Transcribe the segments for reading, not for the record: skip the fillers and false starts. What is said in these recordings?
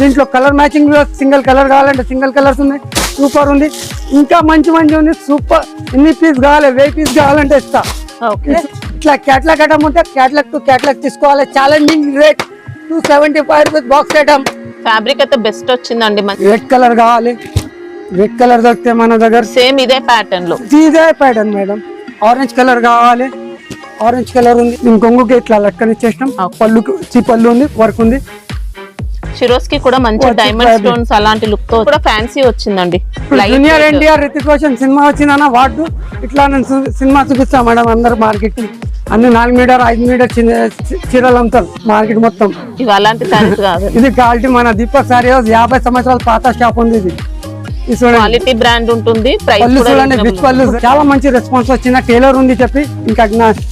దీంట్లో colour matching single colour కావాలంటే single colours ఉన్నాయి. సూపర్ ఉంది. ఇంకా మంచి ఉంది. సూపర్. ఎన్ని పీస్ కావాలి 1000 పీస్ కావాలంటే ఇస్తా. ఇట్లా క్యాట్లాగ్ ఐటమ్ ఉంటే క్యాట్లాగ్ టు క్యాట్లాగ్ తీసుకోవాలి. Challenging rate 275 rupees box item. Fabric అయితే బెస్ట్ వచ్చిందండి. రెడ్ కలర్ కావాలి, రెడ్ కలర్ దొరికితే మన దగ్గర సేమ్ ఇదే ప్యాటర్న్ లో. ఇదే ప్యాటర్న్ మేడం. ఆరెంజ్ కలర్ కావాలి, ఆరెంజ్ కలర్ ఉంది. ఇంకొంగుకి ఇట్లా లక్కని ఇచ్చేసినాం. పళ్ళు ఉంది, వర్క్ ఉంది. షిరోస్ కి కూడా మంచి డైమండ్ స్టోన్స్ అలాంటి లుక్ తో కూడా ఫ్యాన్సీ వచ్చిందండి. జూనియర్ ఎన్టీఆర్ రితిక్ రోషన్ సినిమా వచ్చిందన్న వాడు ఇట్లా నేను సినిమా చూపిస్తా మేడం. అందరు మార్కెట్ అన్ని 4 మీటర్ 5 మీటర్ చీరలు అమ్ముతారు మార్కెట్ మొత్తం. ఇవి అలాంటి సారీస్ కాదు. ఇది క్వాలిటీ మన దీపక్ సారీ హౌస్ 50 సంవత్సరాల పాత షాప్ ఉంది. ఇది క్వాలిటీ బ్రాండ్ ఉంటుంది. చాలా మంచి రెస్పాన్స్ వచ్చిన టైలర్ ఉంది చెప్పి ఇంకా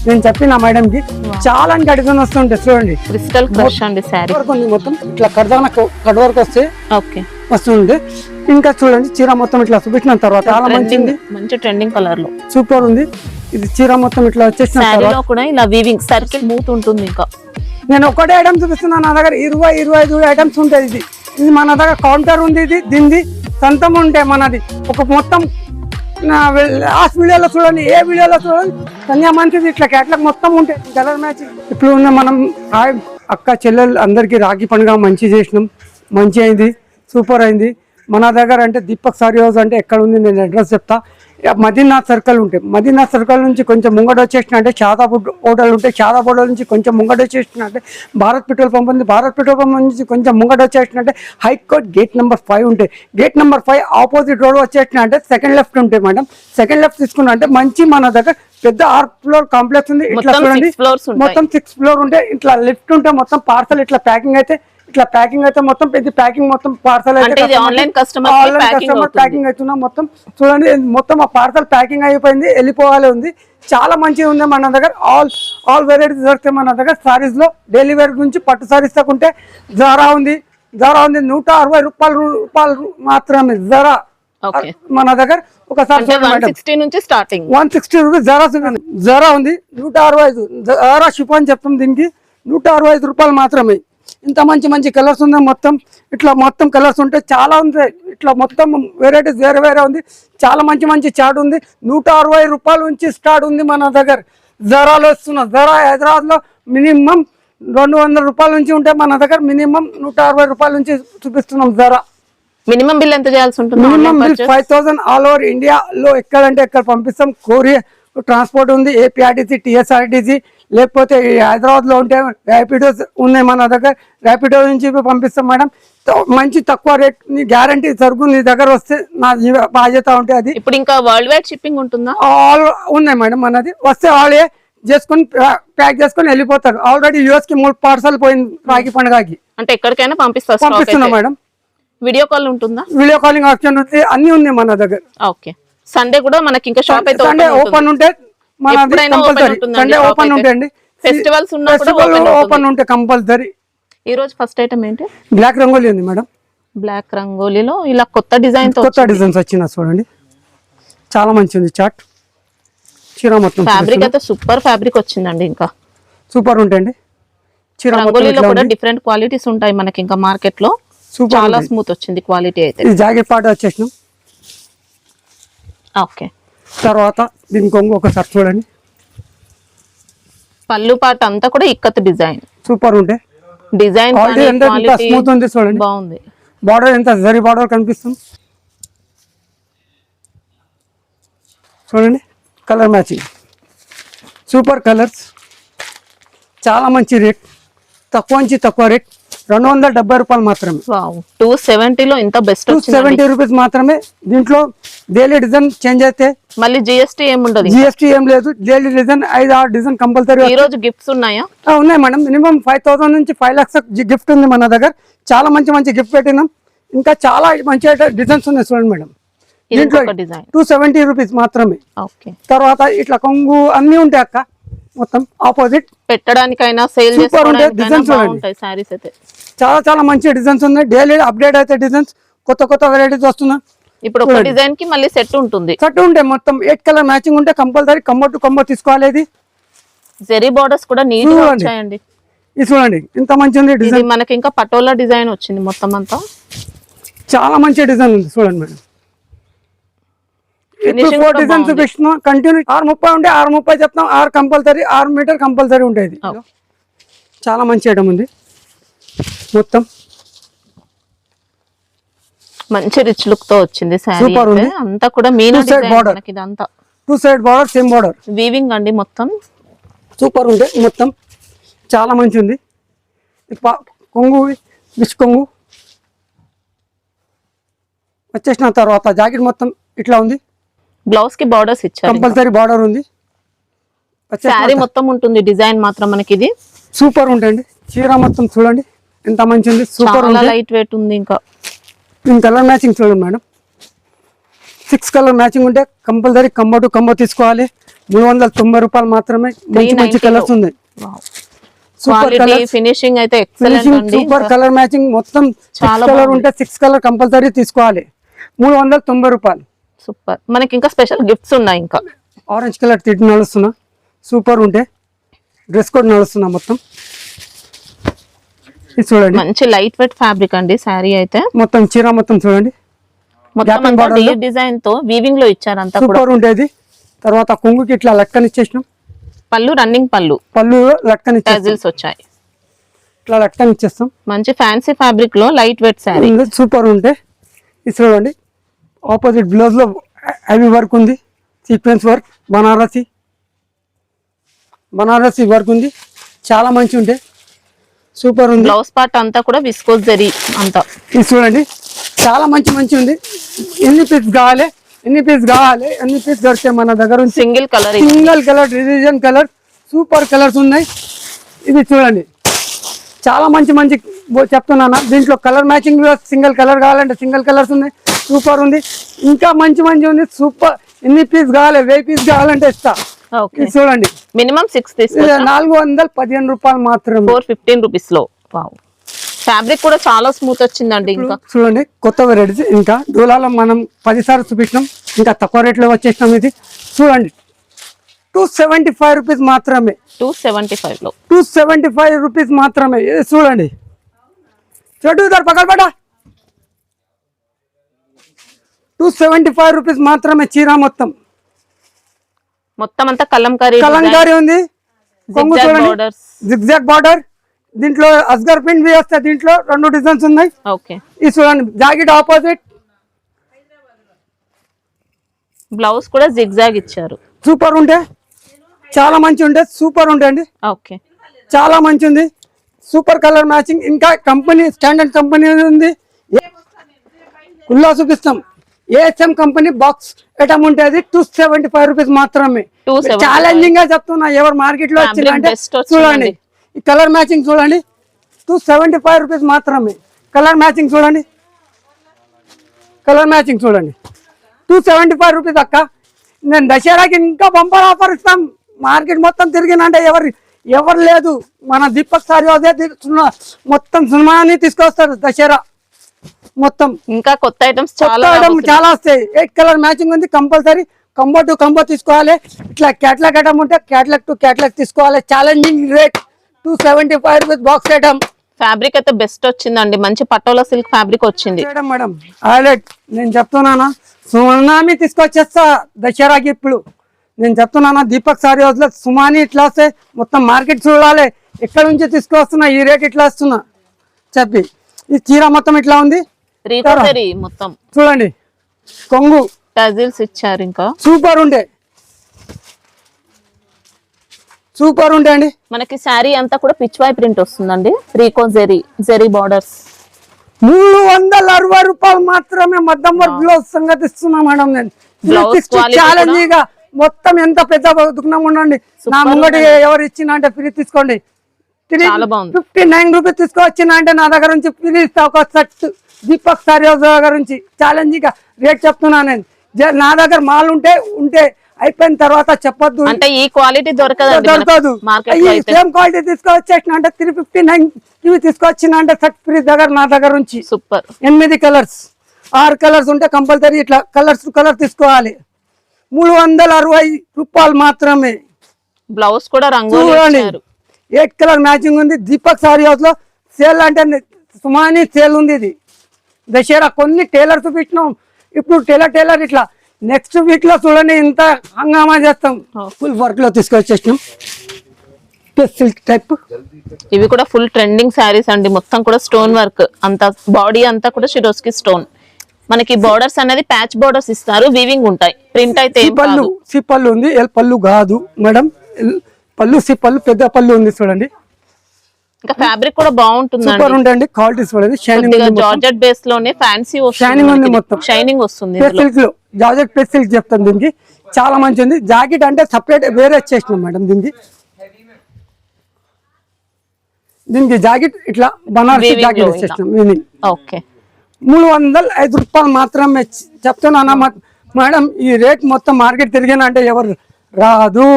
నేను చెప్పి నా మేడం కి చాలా అడిగిన వస్తుంటే చూడండి. క్రిస్టల్ క్రష్ అండి సారీ మొత్తం ఇట్లా కట్ వర్క్ వస్తే వస్తుంది. ఇంకా చూడండి చీర మొత్తం ఇట్లా చూపించిన తర్వాత చాలా మంచి ట్రెండింగ్ కలర్ లో సూపర్ ఉంది. ఇది చీర మొత్తం ఇట్లా వచ్చేసిన కూడా ఇలా వీవింగ్ సర్కిల్ స్మూత్ ఉంటుంది. ఇంకా నేను ఒకటే ఐటమ్ చూపిస్తున్నా. నా దగ్గర 20-25 ఐటమ్స్ ఉంటాయి. ఇది మన దగ్గర కౌంటర్ ఉంది. ఇది దీనిది సొంతం ఉంటే మనది ఒక మొత్తం లాస్ట్ వీడియోలో చూడండి, ఏ వీడియోలో చూడండి కన్యామంత్రి ఇట్లా క్యాట్లాగ్ మొత్తం ఉంటాయి. కలర్ మ్యాచ్ ఇప్పుడు ఉన్న మనం అక్క చెల్లెలు అందరికీ రాఖీ పండుగ మంచి చేసినాం. మంచి అయింది, సూపర్ అయింది. మన దగ్గర అంటే దీపక్ సారీ హౌస్ అంటే ఎక్కడ ఉంది నేను అడ్రస్ చెప్తా. మదీనాథ్ సర్కిల్ ఉంటాయి. మదీనాథ్ సర్కిల్ నుంచి కొంచెం ముంగట వచ్చేసిన అంటే షాదాపూర్ హోటల్ ఉంటాయి. షాదాపూర్ హోటల్ నుంచి కొంచెం ముంగట వచ్చేసిన అంటే భారత్ పెట్రోల్ పంప్ ఉంది. భారత్ పెట్రోల్ పంప్ నుంచి కొంచెం ముంగట వచ్చేసిన అంటే హైకోర్ట్ గేట్ నెంబర్ 5 ఉంటాయి. గేట్ నెంబర్ 5 ఆపోజిట్ రోడ్ వచ్చేసిన అంటే సెకండ్ లెఫ్ట్ ఉంటాయి మేడం. సెకండ్ లెఫ్ట్ తీసుకున్నా అంటే మంచి మన దగ్గర పెద్ద 6 ఫ్లోర్ కాంప్లెక్స్ ఉంది. ఇట్లా చూడండి మొత్తం 6 ఫ్లోర్ ఉంటాయి. ఇట్లా లిఫ్ట్ ఉంటే మొత్తం పార్సల్ ఇట్లా ప్యాకింగ్ అయితే మొత్తం పెద్ద ప్యాకింగ్ మొత్తం పార్సల్ అయితే ఆన్లైన్ కస్టమర్ ప్యాకింగ్ అవుతున్నా మొత్తం చూడండి. మొత్తం ఆ పార్సల్ ప్యాకింగ్ అయిపోయింది, వెళ్ళిపోవాలి ఉంది. చాలా మంచిగా ఉంది మన దగ్గర. ఆల్ వెరైటీస్ దొరుకుతాయి మన దగ్గర సారీస్ లో. డైలీ వేర్ నుంచి పట్టు సారీస్ తక్కుంటే జారా ఉంది 160 రూపాయలు మాత్రమే జరా మన దగ్గర. ఒకసారి 160 నుంచి స్టార్టింగ్ 160 రూపీస్ జరా ఉంది. 165 జరా షిఫాన్ చెప్తాం. దీనికి 165 రూపాయలు మాత్రమే. ఇంత మంచి కలర్స్ ఉన్నాయి. మొత్తం కలర్స్ ఉంటాయి. చాలా ఉంటాయి. ఇట్లా మొత్తం వెరైటీస్ వేరే ఉంది. చాలా మంచి చాట్ ఉంది. 160 రూపాయల నుంచి స్టార్ట్ ఉంది మన దగ్గర. జరాలో వస్తున్నా. జరా హైదరాబాద్ లో మినిమం 200 రూపాయల నుంచి ఉంటాయి మన దగ్గర. మినిమం 160 రూపాయల నుంచి చూపిస్తున్నాం. జరా మినిమం బిల్ ఎంత చేయాల్సి ఉంటుంది? మినిమం బిల్ 5000 ఆల్ ఓవర్ ఇండియాలో ఎక్కడంటే ఎక్కడ పంపిస్తాం. కొరియర్ ట్రాన్స్పోర్ట్ ఉంది. ఏపీఆర్టీసీ, టీఎస్ఆర్టీసీ, లేకపోతే హైదరాబాద్ లో ఉంటే ర్యాపిడోస్ ఉన్నాయి మన దగ్గర. ర్యాపిడో నుంచి పంపిస్తాం మేడం. మంచి తక్కువ రేట్ గ్యారంటీ సరుకు నీ దగ్గర వస్తే నా బాధ్యత ఉంటే అది. ఇప్పుడు ఇంకా వరల్డ్ వైడ్ షిప్పింగ్ ఉంటుందా? ఆల్ ఉన్నాయి మేడం మనది. వస్తే వాళ్ళే చేసుకుని ప్యాక్ చేసుకుని వెళ్ళిపోతారు. ఆల్రెడీ యూఎస్ కి 3 పార్సల్ పోయింది రాఖీ పండుగకి. అంటే ఎక్కడికైనా పంపిస్తున్నాం మేడం. వీడియో కాల్ ఉంటుందా? వీడియో కాలింగ్ ఆప్షన్ ఉంది. అన్ని ఉన్నాయి మన దగ్గర. ఓకే. సండే కూడా మనకి ఇంకా షాప్ అయితే సండే ఓపెన్ ఉంటే సండే ఓపెన్ ఉంటాయండి. ఫెస్టివల్స్ ఓపెన్ ఉంటే కంపల్సరీ. ఈ రోజు ఫస్ట్ ఐటమ్ ఏంటి? బ్లాక్ రంగోలీ ఉంది మేడం. బ్లాక్ రంగోలీలో ఇలా కొత్త డిజైన్స్ వచ్చిన చూడండి. చాలా మంచి ఉంది చాట్. చీర మొత్తం ఫ్యాబ్రిక్ అయితే సూపర్ ఫ్యాబ్రిక్ వచ్చిందండి. ఇంకా సూపర్ ఉంటాయండి. చీర రంగోలీలో కూడా డిఫరెంట్ క్వాలిటీస్ ఉంటాయి మనకి ఇంకా మార్కెట్ లో. చాలా స్మూత్ వచ్చింది క్వాలిటీ అయితే. జాకెట్ పార్ట్ వచ్చేసినాం. ఓకే. తర్వాత దీనికి ఒకసారి చూడండి. పళ్ళు పాట అంతా కూడా ఇక్కత్ డిజైన్ సూపర్ ఉంటాయి. డిజైన్ స్మూత్ ఉంది చూడండి. బాగుంది. బార్డర్ ఎంత జరీ బార్డర్ కనిపిస్తుంది చూడండి. Colour matching super colours. చాలా మంచి రేట్. తక్కువ రేట్ 270 రూపాయలు మాత్రమే. 270 లో ఇంత బెస్ట్ 270 రూపీస్ మాత్రమే. దీంట్లో డైలీ డిజైన్ చేంజ్ అయితే మళ్ళీ జిఎస్టీ ఏముండదు. జిఎస్టీ ఏం లేదు. Daily design 5-6 design compulsory. ఈ రోజు గిఫ్ట్స్ ఉన్నాయా? ఉన్నాయి మేడం. మినిమం 5000 నుంచి 5 lakhs గిఫ్ట్ ఉంది మన దగ్గర. చాలా మంచి గిఫ్ట్ పెట్టినాం. ఇంకా చాలా మంచి డిజైన్స్ ఉన్నాయి చూడండి మేడం. దీంట్లో 270 రూపీస్ మాత్రమే. తర్వాత ఇట్లా కొంగు అన్ని ఉంటాయి అక్క. మొత్తం ఆపోజిట్ పెట్టడానికైనా సేల్ చేసుకోవడానికైనా బాగుంటాయి సారీస్ అయితే. చాలా మంచి డిజైన్స్ ఉన్నాయి. డైలీ అప్డేట్ అయితే డిజైన్స్ కొత్త వెరైటీస్ వస్తున్నాయి. ఇప్పుడు ఒక డిజైన్ కి మళ్ళీ సెట్ ఉంటుంది. సెట్ ఉంటాయి మొత్తం 8 కలర్ మ్యాచింగ్ ఉంటే కంపల్సరీ కంబర్ టు కంబర్ తీసుకోవాలి. ఇది జెరీ బోర్డర్స్ కూడా నీట్ గా వచ్చాయండి. ఇది చూడండి ఇంత మంచి ఉంది ఇది డిజైన్, మనకి ఇంకా పటోలా డిజైన్ వచ్చింది మొత్తం అంతా. చాలా మంచి డిజైన్ ఉంది చూడండి మేడం. ఇప్పుడు Finishing 4 కూడా డిజైన్స్ బాగుంది. చూపిస్తున్నాం. కంటిన్యూ 6:30 ఉంటే 6:30 చెప్తాం. 6 కంపల్సరీ, 6 మీటర్ కంపల్సరీ ఉంటుంది. Oh. చాలా మంచి ఐటమ్ ఉంది మొత్తం. మంచి రిచ్ లుక్ తో వచ్చింది శారీ. Super ఉంది. అంతా కూడా Meena Two side design border. మనకి ఇదంతా 2 side border, same border, weaving అండి మొత్తం. సూపర్ ఉంది మొత్తం. చాలా మంచి ఉంది. కొంగు బిచ్ కొంగు వచ్చేసిన తర్వాత జాకెట్ మొత్తం ఇట్లా ఉంది. బ్లౌజ్ కి బార్డర్స్ ఇచ్చారు. కంపల్సరీ బార్డర్ ఉంది. శారీ మొత్తం ఉంటుంది డిజైన్ మాత్రం మనకి ఇది సూపర్ ఉంటుంది. చీర మొత్తం చూడండి ఎంత మంచి ఉంది. సూపర్ చాలా ఉంది. లైట్ వెయిట్ ఉంది. ఇంకా దీని కలర్ మ్యాచింగ్ చూడండి మేడం. 6 కలర్ మ్యాచింగ్ ఉంటే కంపల్సరీ కంబో టు కంబో తీసుకోవాలి. 390 రూపాయలు మాత్రమే. మంచి మంచి 390 కలర్స్ ఉన్నాయి. సూపర్ క్వాలిటీ కలర్ ఫినిషింగ్ అయితే ఎక్సలెంట్ అండి. సూపర్ కలర్ మ్యాచింగ్ మొత్తం. చాలా కలర్ బాగుంది. ఉంటే 6 కలర్ కంపల్సరీ తీసుకోవాలి. 390 రూపాయలు. సూపర్. మనకి ఇంకా స్పెషల్ గిఫ్ట్స్ ఉన్నాయి. ఇంకా ఆరెంజ్ కలర్ తిట్టి నడుస్తున్నా. సూపర్ ఉంటే డ్రెస్ కోడ్ నడుస్తున్నా మొత్తం. ఇది చూడండి మంచి లైట్ వెయిట్ ఫ్యాబ్రిక్ అండి శారీ అయితే. మొత్తం చీర మొత్తం చూడండి మొత్తం Gap and అంతా border లో డీప్ డిజైన్ తో వీవింగ్ లో ఇచ్చారు అంతా కూడా. సూపర్ ఉండేది. తర్వాత కొంగుకి ఇట్లా లక్కని ఇచ్చేసినాం. పళ్ళు రన్నింగ్ పళ్ళు పళ్ళు లక్కని ఇచ్చేస్తాం. టజిల్స్ వచ్చాయి. ఇట్లా లక్కని ఇచ్చేస్తాం. మంచి ఫ్యాన్సీ ఫ్యాబ్రిక్ లో లైట్ వెయిట్ శారీ. సూపర్ ఉంటే ఇది చూడండి. ఆపోజిట్ బ్లౌజ్ లో హెవీ వర్క్ ఉంది. సీక్వెన్స్ వర్క్, బనారసి వర్క్ ఉంది. చాలా మంచి ఉంటే సూపర్ ఉంది. బ్లౌజ్ పార్ట్ అంతా కూడా విస్కోస్ జరీ అంతా. ఇది చూడండి చాలా మంచి మంచి ఉంది. ఎన్ని పీస్ కావాలి, ఎన్ని పీస్ దొరికితే మన దగ్గర ఉంది. Single colour single colour, design colour, super colours ఉన్నాయి. ఇది చూడండి చాలా మంచి చెప్తున్నాను. దీంట్లో కలర్ మ్యాచింగ్ సింగిల్ కలర్ కావాలంటే సింగిల్ కలర్స్ ఉన్నాయి. సూపర్ ఉంది. ఇంకా మంచి ఉంది. సూపర్. ఎన్ని పీస్ కావాలి, 1000 పీస్ కావాలంటే ఇస్తా. ఇది చూడండి మినిమం 6 తీసుకోవచ్చు. 415 రూపాయలు మాత్రమే. 415 రూపీస్ లో. ఫ్యాబ్రిక్ కూడా చాలా స్మూత్ వచ్చిందండి. ఇంకా చూడండి కొత్త వెరైటీస్. ఇంకా డోలాలో మనం 10 సార్లు చూపించినాం. ఇంకా తక్కువ రేట్లో వచ్చేసినాం. ఇది చూడండి 275 రూపీస్ మాత్రమే. 275 లో 275 రూపీస్ మాత్రమే. ఇది చూడండి చెడు పక్కన 275 రూపీస్ మాత్రమే. చీర మొత్తం అంతా కలంకారీ ఉంది. కొంగు చూడండి జిగ్జాగ్ బార్డర్. దీంట్లో అస్గర్ పిన్ బి వస్తాయి. దీంట్లో 2 డిజైన్స్ ఉన్నాయి. ఓకే. ఇది చూడండి జాకెట్ ఆపోజిట్. బ్లౌజ్ కూడా జిగ్జాగ్ ఇచ్చారు. సూపర్ ఉంటే చాలా మంచి ఉంటే సూపర్ ఉంటాయండి. ఓకే. చాలా మంచి ఉంది. Super colour matching. ఇంకా కంపెనీ స్టాండర్డ్ కంపెనీ ఉంది. కుల్లా చూపిస్తాం. ఏఎస్ఎం కంపెనీ బాక్స్ ఐటమ్ ఉంటుంది. 275 రూపీస్ మాత్రమే. ఛాలెంజింగ్ గా చెప్తున్నా. ఎవరు మార్కెట్ లో వచ్చిందంటే చూడండి ఈ కలర్ మ్యాచింగ్ చూడండి. 275 రూపీస్ మాత్రమే. కలర్ మ్యాచింగ్ చూడండి. 275 రూపీస్ అక్క. నేను దసరాకి ఇంకా బంపర్ ఆఫర్ ఇస్తాం. మార్కెట్ మొత్తం తిరిగినంటే ఎవరు లేదు. మన దీపక్ సారీ అదే మొత్తం సినిమాని తీసుకొస్తారు. దసరా మొత్తం ఇంకా కొత్త ఐటమ్స్ చాలా వస్తాయి. 8 కలర్ మ్యాచింగ్ ఉంది. కంపల్సరీ కంబో టు కంబో తీసుకోవాలి. ఇట్లా క్యాట్లాగ్ ఐటమ్ ఉంటే క్యాట్లాగ్ టు క్యాట్లాగ్ తీసుకోవాలి. Challenging rate 275 rupees box item. Fabric అయితే బెస్ట్ వచ్చిందండి. మంచి పటోలా సిల్క్ ఫ్యాబ్రిక్ వచ్చింది మేడం. హైలైట్ నేను చెప్తున్నానా. సునామీ తీసుకొచ్చేస్తా దసరాకి. ఇప్పుడు నేను చెప్తున్నానా దీపక్ సారీ హౌస్ లో సుమాని ఇట్లా వస్తే మొత్తం మార్కెట్ చూడాలి. ఎక్కడ నుంచి తీసుకొస్తున్నా ఈ రేట్ ఇట్లా వస్తున్నా చెప్పి. ఈ చీర మొత్తం ఇట్లా ఉంది. మొత్తం చూడండి కొంగు టజిల్స్ ఇచ్చారు. ఇంకా సూపర్ ఉండే అండి. మనకి శారీ అంతా కూడా పిచ్వాయ్ ప్రింట్ వస్తుందండి. రీకో జెరీ బార్డర్స్. 360 రూపాయలు మాత్రమే. మద్దం వర్క్ బ్లౌజ్ సంగతి ఇస్తున్నా మేడం. నేను ఛాలెంజ్ గా మొత్తం ఎంత పెద్ద దుకాణం ఉండండి. నా ముంగటి ఎవరు ఇచ్చిన అంటే ఫ్రీ తీసుకోండి. 59 రూపీస్ తీసుకొచ్చిన అంటే నా దగ్గర నుంచి ఫ్రీ ఇస్తా. ఒక సెట్ దీపక్ సారీ హౌస్ దగ్గర నుంచి ఛాలెంజ్ గా రేట్ చెప్తున్నా. నేను నా దగ్గర మాల్ ఉంటే అయిపోయిన తర్వాత చెప్పొద్దు. అంటే ఈ క్వాలిటీ దొరకదు. సేమ్ క్వాలిటీ తీసుకొచ్చేసిన అంటే 359 ఇవి తీసుకొచ్చిన అంటే సెట్ ఫ్రీ దగ్గర నా దగ్గర నుంచి. సూపర్. 8 కలర్స్ 6 కలర్స్ ఉంటే కంపల్సరీ ఇట్లా కలర్ తీసుకోవాలి. 360 రూపాయలు మాత్రమే. బ్లౌజ్ కూడా రంగు ఎయిట్ కలర్ మ్యాచింగ్ ఉంది. దీపక్ సారీ హౌస్ లో సేల్ అంటే సుమాని సేల్ ఉంది. ఇది దసరా కొన్ని టైలర్ చూపించినాం. ఇప్పుడు టైలర్ ఇట్లా నెక్స్ట్ వీక్ లో చూడండి ఇంత హంగామా చేస్తాం. ఫుల్ వర్క్ లో తీసుకొచ్చేసినాం. సిల్క్ టైప్ ఇవి కూడా ఫుల్ ట్రెండింగ్ శారీస్ అండి. మొత్తం కూడా స్టోన్ వర్క్, అంతా బాడీ అంతా కూడా షిరోస్కి స్టోన్. మనకి బోర్డర్స్ అనేది ప్యాచ్ బోర్డర్స్ ఇస్తారు, వీవింగ్ ఉంటాయి. ప్రింట్ అయితే ఏం కాదు. సి పళ్ళు ఉంది, ఎల్ పళ్ళు కాదు మేడం. పళ్ళు సి పళ్ళు పెద్ద పళ్ళు ఉంది చూడండి. ఇంకా ఫ్యాబ్రిక్ కూడా బాగుంటుంది, సూపర్ ఉంటుంది. క్వాలిటీ చూడండి. షైనింగ్ జార్జెట్ బేస్ లోనే ఫ్యాన్సీ షైనింగ్ ఉంది, మొత్తం షైనింగ్ వస్తుంది. సిల్క్ లో జార్జెట్ ప్లస్ సిల్క్ చెప్తాను. దీనికి చాలా మంచి ఉంది. జాకెట్ అంటే సపరేట్ వేరే చేసినాం మేడం. దీనికి జాకెట్ ఇట్లా బనారసి జాకెట్ ఇచ్చేసినాం. ఓకే, 305 రూపాయలు మాత్రమే చెప్తున్నా మేడం. ఈ రేట్ మొత్తం మార్కెట్ తిరిగినా అంటే ఎవరు రాదు.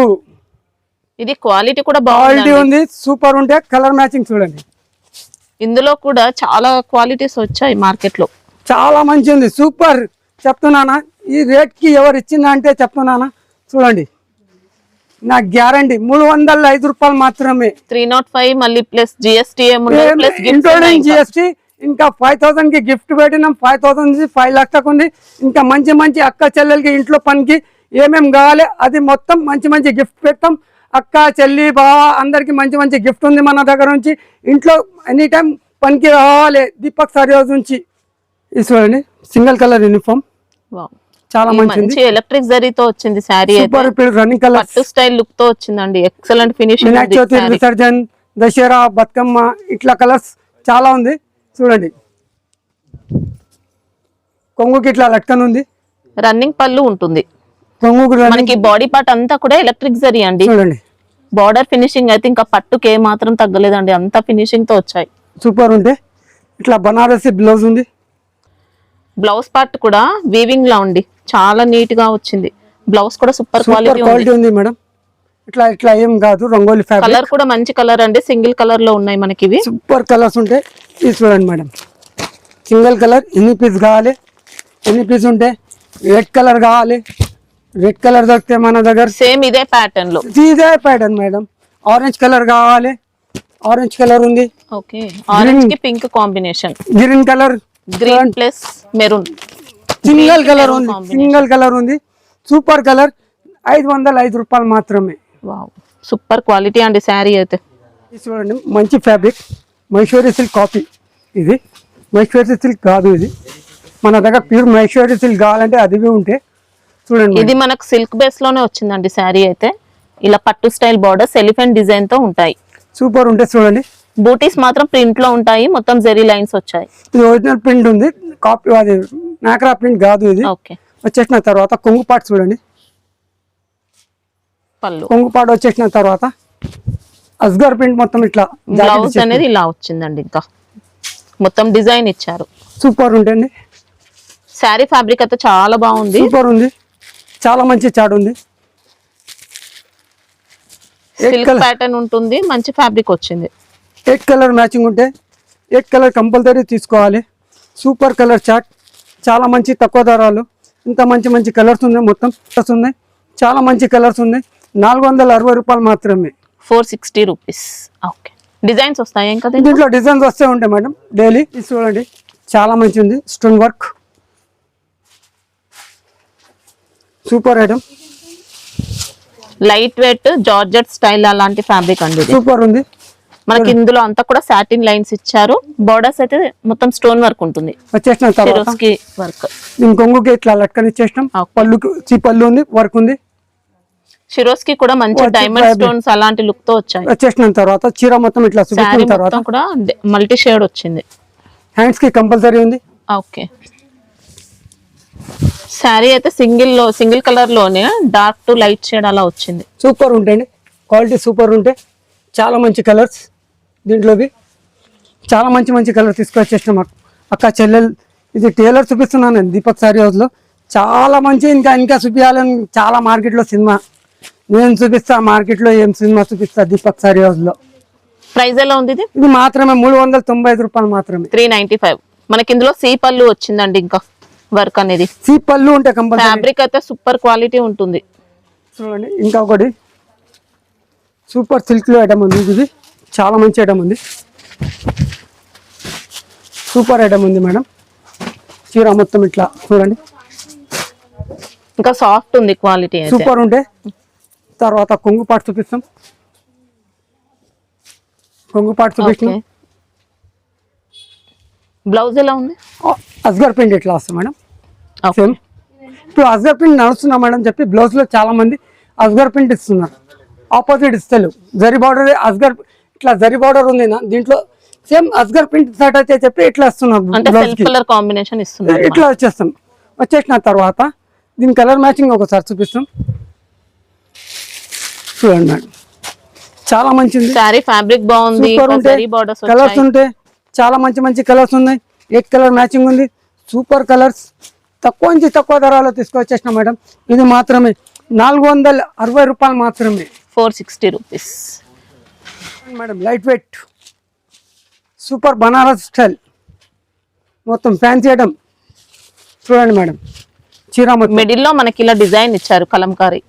ఇది క్వాలిటీ కూడా క్వాలిటీ ఉంది, సూపర్ ఉంటే కలర్ మ్యాచింగ్ చూడండి. ఇందులో కూడా చాలా క్వాలిటీస్ వచ్చాయి మార్కెట్ లో. చాలా మంచి ఉంది, సూపర్ చెప్తున్నానా. ఈ రేట్ కి ఎవరు ఇచ్చిందా అంటే చెప్తున్నానా చూడండి. నా గ్యారంటీ 305 రూపాయలు మాత్రమే. 305 మళ్ళీ ప్లస్ జిఎస్టీ ఇంక్లూడింగ్ జిఎస్టీ. ఇంకా 5000 కి గిఫ్ట్ పెట్టినాం. 5000 నుంచి 5 లక్షలకు ఉంది. ఇంకా మంచి మంచి అక్క చెల్లెలకి ఇంట్లో పనికి ఏమేమి కావాలి అది మొత్తం మంచి మంచి గిఫ్ట్ పెడతాం. అక్క చెల్లి బావ అందరికి మంచి మంచి గిఫ్ట్ ఉంది మన దగ్గర నుంచి. ఇంట్లో ఎనీ టైం పనికి రావాలి. దీపక్ సారీ హౌస్ నుంచి. ఇది చూడండి, సింగిల్ కలర్ యూనిఫామ్, చాలా మంచి ఎలక్ట్రిక్ జరీతో వచ్చింది శారీ. సూపర్ రన్నింగ్ కలర్, పట్టు స్టైల్ లుక్ తో వచ్చిందండి. Excellent finishing. వినాయక చవితి, విసర్జన్, దసరా, బతుకమ్మ ఇట్లా కలర్స్ చాలా ఉంది చూడండి. కొంగుకి ఇట్లా లట్కన్ ఉంది. రన్నింగ్ పళ్ళు ఉంటుంది. కొంగుకి మనకి బాడీ పార్ట్ అంతా కూడా ఎలక్ట్రిక్ జరీ అండి. చూడండి, బార్డర్ ఫినిషింగ్ అయితే ఇంకా పట్టుకే మాత్రం తగ్గలేదండి. అంత ఫినిషింగ్ తో వచ్చాయి. సూపర్ ఉంటే ఇట్లా బనారసి బ్లౌజ్ ఉంది. బ్లౌజ్ పార్ట్ కూడా వీవింగ్ లా ఉంది, చాలా నీట్ గా వచ్చింది. బ్లౌజ్ కూడా సూపర్ క్వాలిటీ ఉంది మేడం. ఇట్లా ఇట్లా ఏం కాదు. రంగోలి ఫ్యాబ్రిక్ కలర్ కూడా మంచి కలర్ అండి. సింగిల్ కలర్ లో ఉన్నాయి మనకి ఇవి. సూపర్ కలర్స్ ఉంటాయి. ఇది చూడండి మేడం, సింగిల్ కలర్. ఎన్ని పీస్ కావాలి, ఎన్ని పీస్ ఉంటే. రెడ్ కలర్ కావాలి, రెడ్ కలర్ దొరికితే మన దగ్గర సేమ్ ఇదే ప్యాటర్న్ లో. ఇదే ప్యాటర్న్ మేడం. ఆరెంజ్ కలర్ కావాలి, ఆరెంజ్ కలర్ ఉంది. ఓకే, ఆరెంజ్ కి pink combination. Green colour, green plus maroon. Single colour ఉంది, సింగిల్ కలర్ ఉంది. Super colour. 505 రూపాయలు మాత్రమే. వావ్, సూపర్ క్వాలిటీ అండి శారీ అయితే. ఇది చూడండి, మంచి ఫ్యాబ్రిక్. Mysore silk copy. ఇది మైసూరి సిల్క్ కాదు. ఇది మన దగ్గర ప్యూర్ మైసూరి సిల్క్ కావాలంటే అది ఉంటే చూడండి. ఇది మనకు సిల్క్ బేస్ లోనే వచ్చిందండి శారీ అయితే. ఇలా పట్టు స్టైల్ బార్డర్స్ ఎలిఫెంట్ డిజైన్ తో ఉంటాయి. సూపర్ ఉంటే చూడండి. బూటీస్ మాత్రం ప్రింట్ లో ఉంటాయి. మొత్తం జెరీ లైన్స్ వచ్చాయి. ఇది ఒరిజినల్ ప్రింట్ ఉంది, కాపీ అది నాకరా ప్రింట్ కాదు. ఇది ఓకే, వచ్చేసిన తర్వాత కొంగు పాటు చూడండి. పళ్ళు కొంగు పాటు వచ్చేసిన తర్వాత అస్గర్ ప్రింట్ మొత్తం ఇట్లా. బ్లౌజ్ అనేది ఇలా వచ్చిందండి. ఇంకా మొత్తం డిజైన్ ఇచ్చారు. సూపర్ ఉంటుంది. శారీ ఫ్యాబ్రిక్ అయితే చాలా బాగుంది. సూపర్ ఉంది, చాలా మంచి చాట్ ఉంది. సిల్క్ ప్యాటర్న్ ఉంటుంది, మంచి ఫ్యాబ్రిక్ వచ్చింది. 8 కలర్ మ్యాచింగ్ ఉంటే 8 కలర్ కంపల్సరీ తీసుకోవాలి. సూపర్ కలర్ చాట్, చాలా మంచి తక్కువ ధరలు. ఇంత మంచి మంచి కలర్స్ ఉన్నాయి, మొత్తం కలర్స్ ఉన్నాయి. చాలా మంచి కలర్స్ ఉన్నాయి. 460 రూపాయలు మాత్రమే. 460 రూపీస్. ఓకే, డిజైన్స్ వస్తాయి ఇంకా దీంట్లో డిజైన్స్ వస్తే ఉంటాయి మేడం డైలీ. చూడండి, చాలా మంచి ఉంది. Stone work, super item. Light weight georgette style అలాంటి ఫ్యాబ్రిక్ అండి. సూపర్ ఉంది. మనకి ఇందులో అంతా కూడా సాటిన్ లైన్స్ ఇచ్చారు. బోర్డర్స్ అయితే మొత్తం స్టోన్ వర్క్ ఉంటుంది. వచ్చేసిన తర్వాత వర్క్ కొంగుకి ఇట్లా లట్కని ఇచ్చేసినాం. పళ్ళుకి పళ్ళు ఉంది, వర్క్ ఉంది. షిరోస్కి కూడా మంచి డైమండ్ స్టోన్స్ అలాంటి లుక్ తో వచ్చాయి. వచ్చేసిన తర్వాత చీర మొత్తం ఇట్లా చూపించిన తర్వాత కూడా మల్టీ షేడ్ వచ్చింది. హ్యాండ్స్ కి కంపల్సరీ ఉంది. ఓకే, శారీ అయితే సింగిల్ కలర్ లోనే డార్క్ టు లైట్ షేడ్ అలా వచ్చింది. సూపర్ ఉంటాయండి, క్వాలిటీ సూపర్ ఉంటాయి. చాలా మంచి కలర్స్ దీంట్లోవి. చాలా మంచి మంచి కలర్ తీసుకొచ్చేసినాం అక్క చెల్లెలు. ఇది టైలర్ చూపిస్తున్నాను దీపక్ సారీ హౌస్ లో. చాలా మంచి ఇంకా చూపించాలని చాలా మార్కెట్లో సినిమా నేను చూపిస్తా. మార్కెట్లో ఏం సినిమా చూపిస్తా దీపక్ సారీ హౌస్ లో. ప్రైస్ ఎలా ఉంది? ఇది మాత్రమే 395 రూపాయలు మాత్రమే. 395. మనకి ఇందులో సీ పళ్ళు వచ్చిందండి. ఇంకా వర్క్ అనేది సీ పళ్ళు ఉంటే కంపల్సరీ. ఫ్యాబ్రిక్ అయితే సూపర్ క్వాలిటీ ఉంటుంది. చూడండి, ఇంకా ఒకటి సూపర్ సిల్క్ లో ఐటమ్ ఉంది. ఇది చాలా మంచి ఐటమ్ ఉంది, సూపర్ ఐటమ్ ఉంది మేడం. చీర మొత్తం ఇట్లా చూడండి, ఇంకా సాఫ్ట్ ఉంది క్వాలిటీ అయితే. సూపర్ ఉంటే. తర్వాత కొంగు పాటు చూపిస్తాం, కొంగు పాటు చూపిస్తాం. బ్లౌజ్ ఎలా ఉంది? అస్గర్ ప్రింట్ ఇట్లా వస్తుంది మేడం. Okay. సేమ్ ఇప్పుడు అస్గర్ ప్రింట్ నడుస్తున్నా మేడం చెప్పి బ్లౌజ్ లో చాలా మంది అస్గర్ ప్రింట్ ఇస్తున్నారు, ఆపోజిట్ ఇస్తలేవు. జరీ బార్డర్ అస్గర్ ఇట్లా జరీ బార్డర్ ఉంది నా దీంట్లో, సేమ్ అస్గర్ ప్రింట్ స్టార్ట్ అయితే చెప్పి ఇట్లా ఇస్తున్నాం. అంటే సెల్ఫ్ కలర్ కాంబినేషన్ ఇస్తున్నారు. ఇట్లా వచ్చేసిన తర్వాత దీని కలర్ మ్యాచింగ్ ఒకసారి చూపిస్తాం. చూడండి మేడం, చాలా మంచిది. సారీ ఫ్యాబ్రిక్ బాగుంది, సూపర్ ఉంటాయి. బోర్డర్స్ కలర్స్ ఉంటాయి, చాలా మంచి మంచి కలర్స్ ఉన్నాయి. 8 కలర్ మ్యాచింగ్ ఉంది, సూపర్ కలర్స్. తక్కువ నుంచి తక్కువ ధరలో తీసుకొచ్చేసిన మేడం. ఇది మాత్రమే 460 రూపాయలు మాత్రమే, 460 rupees madam. Light weight super Banaras style మొత్తం ఫ్యాన్సీ ఐటమ్. చూడండి మేడం, చీర మొత్తం మిడిల్ లో మనకి ఇలా డిజైన్ ఇచ్చారు కలంకారీ.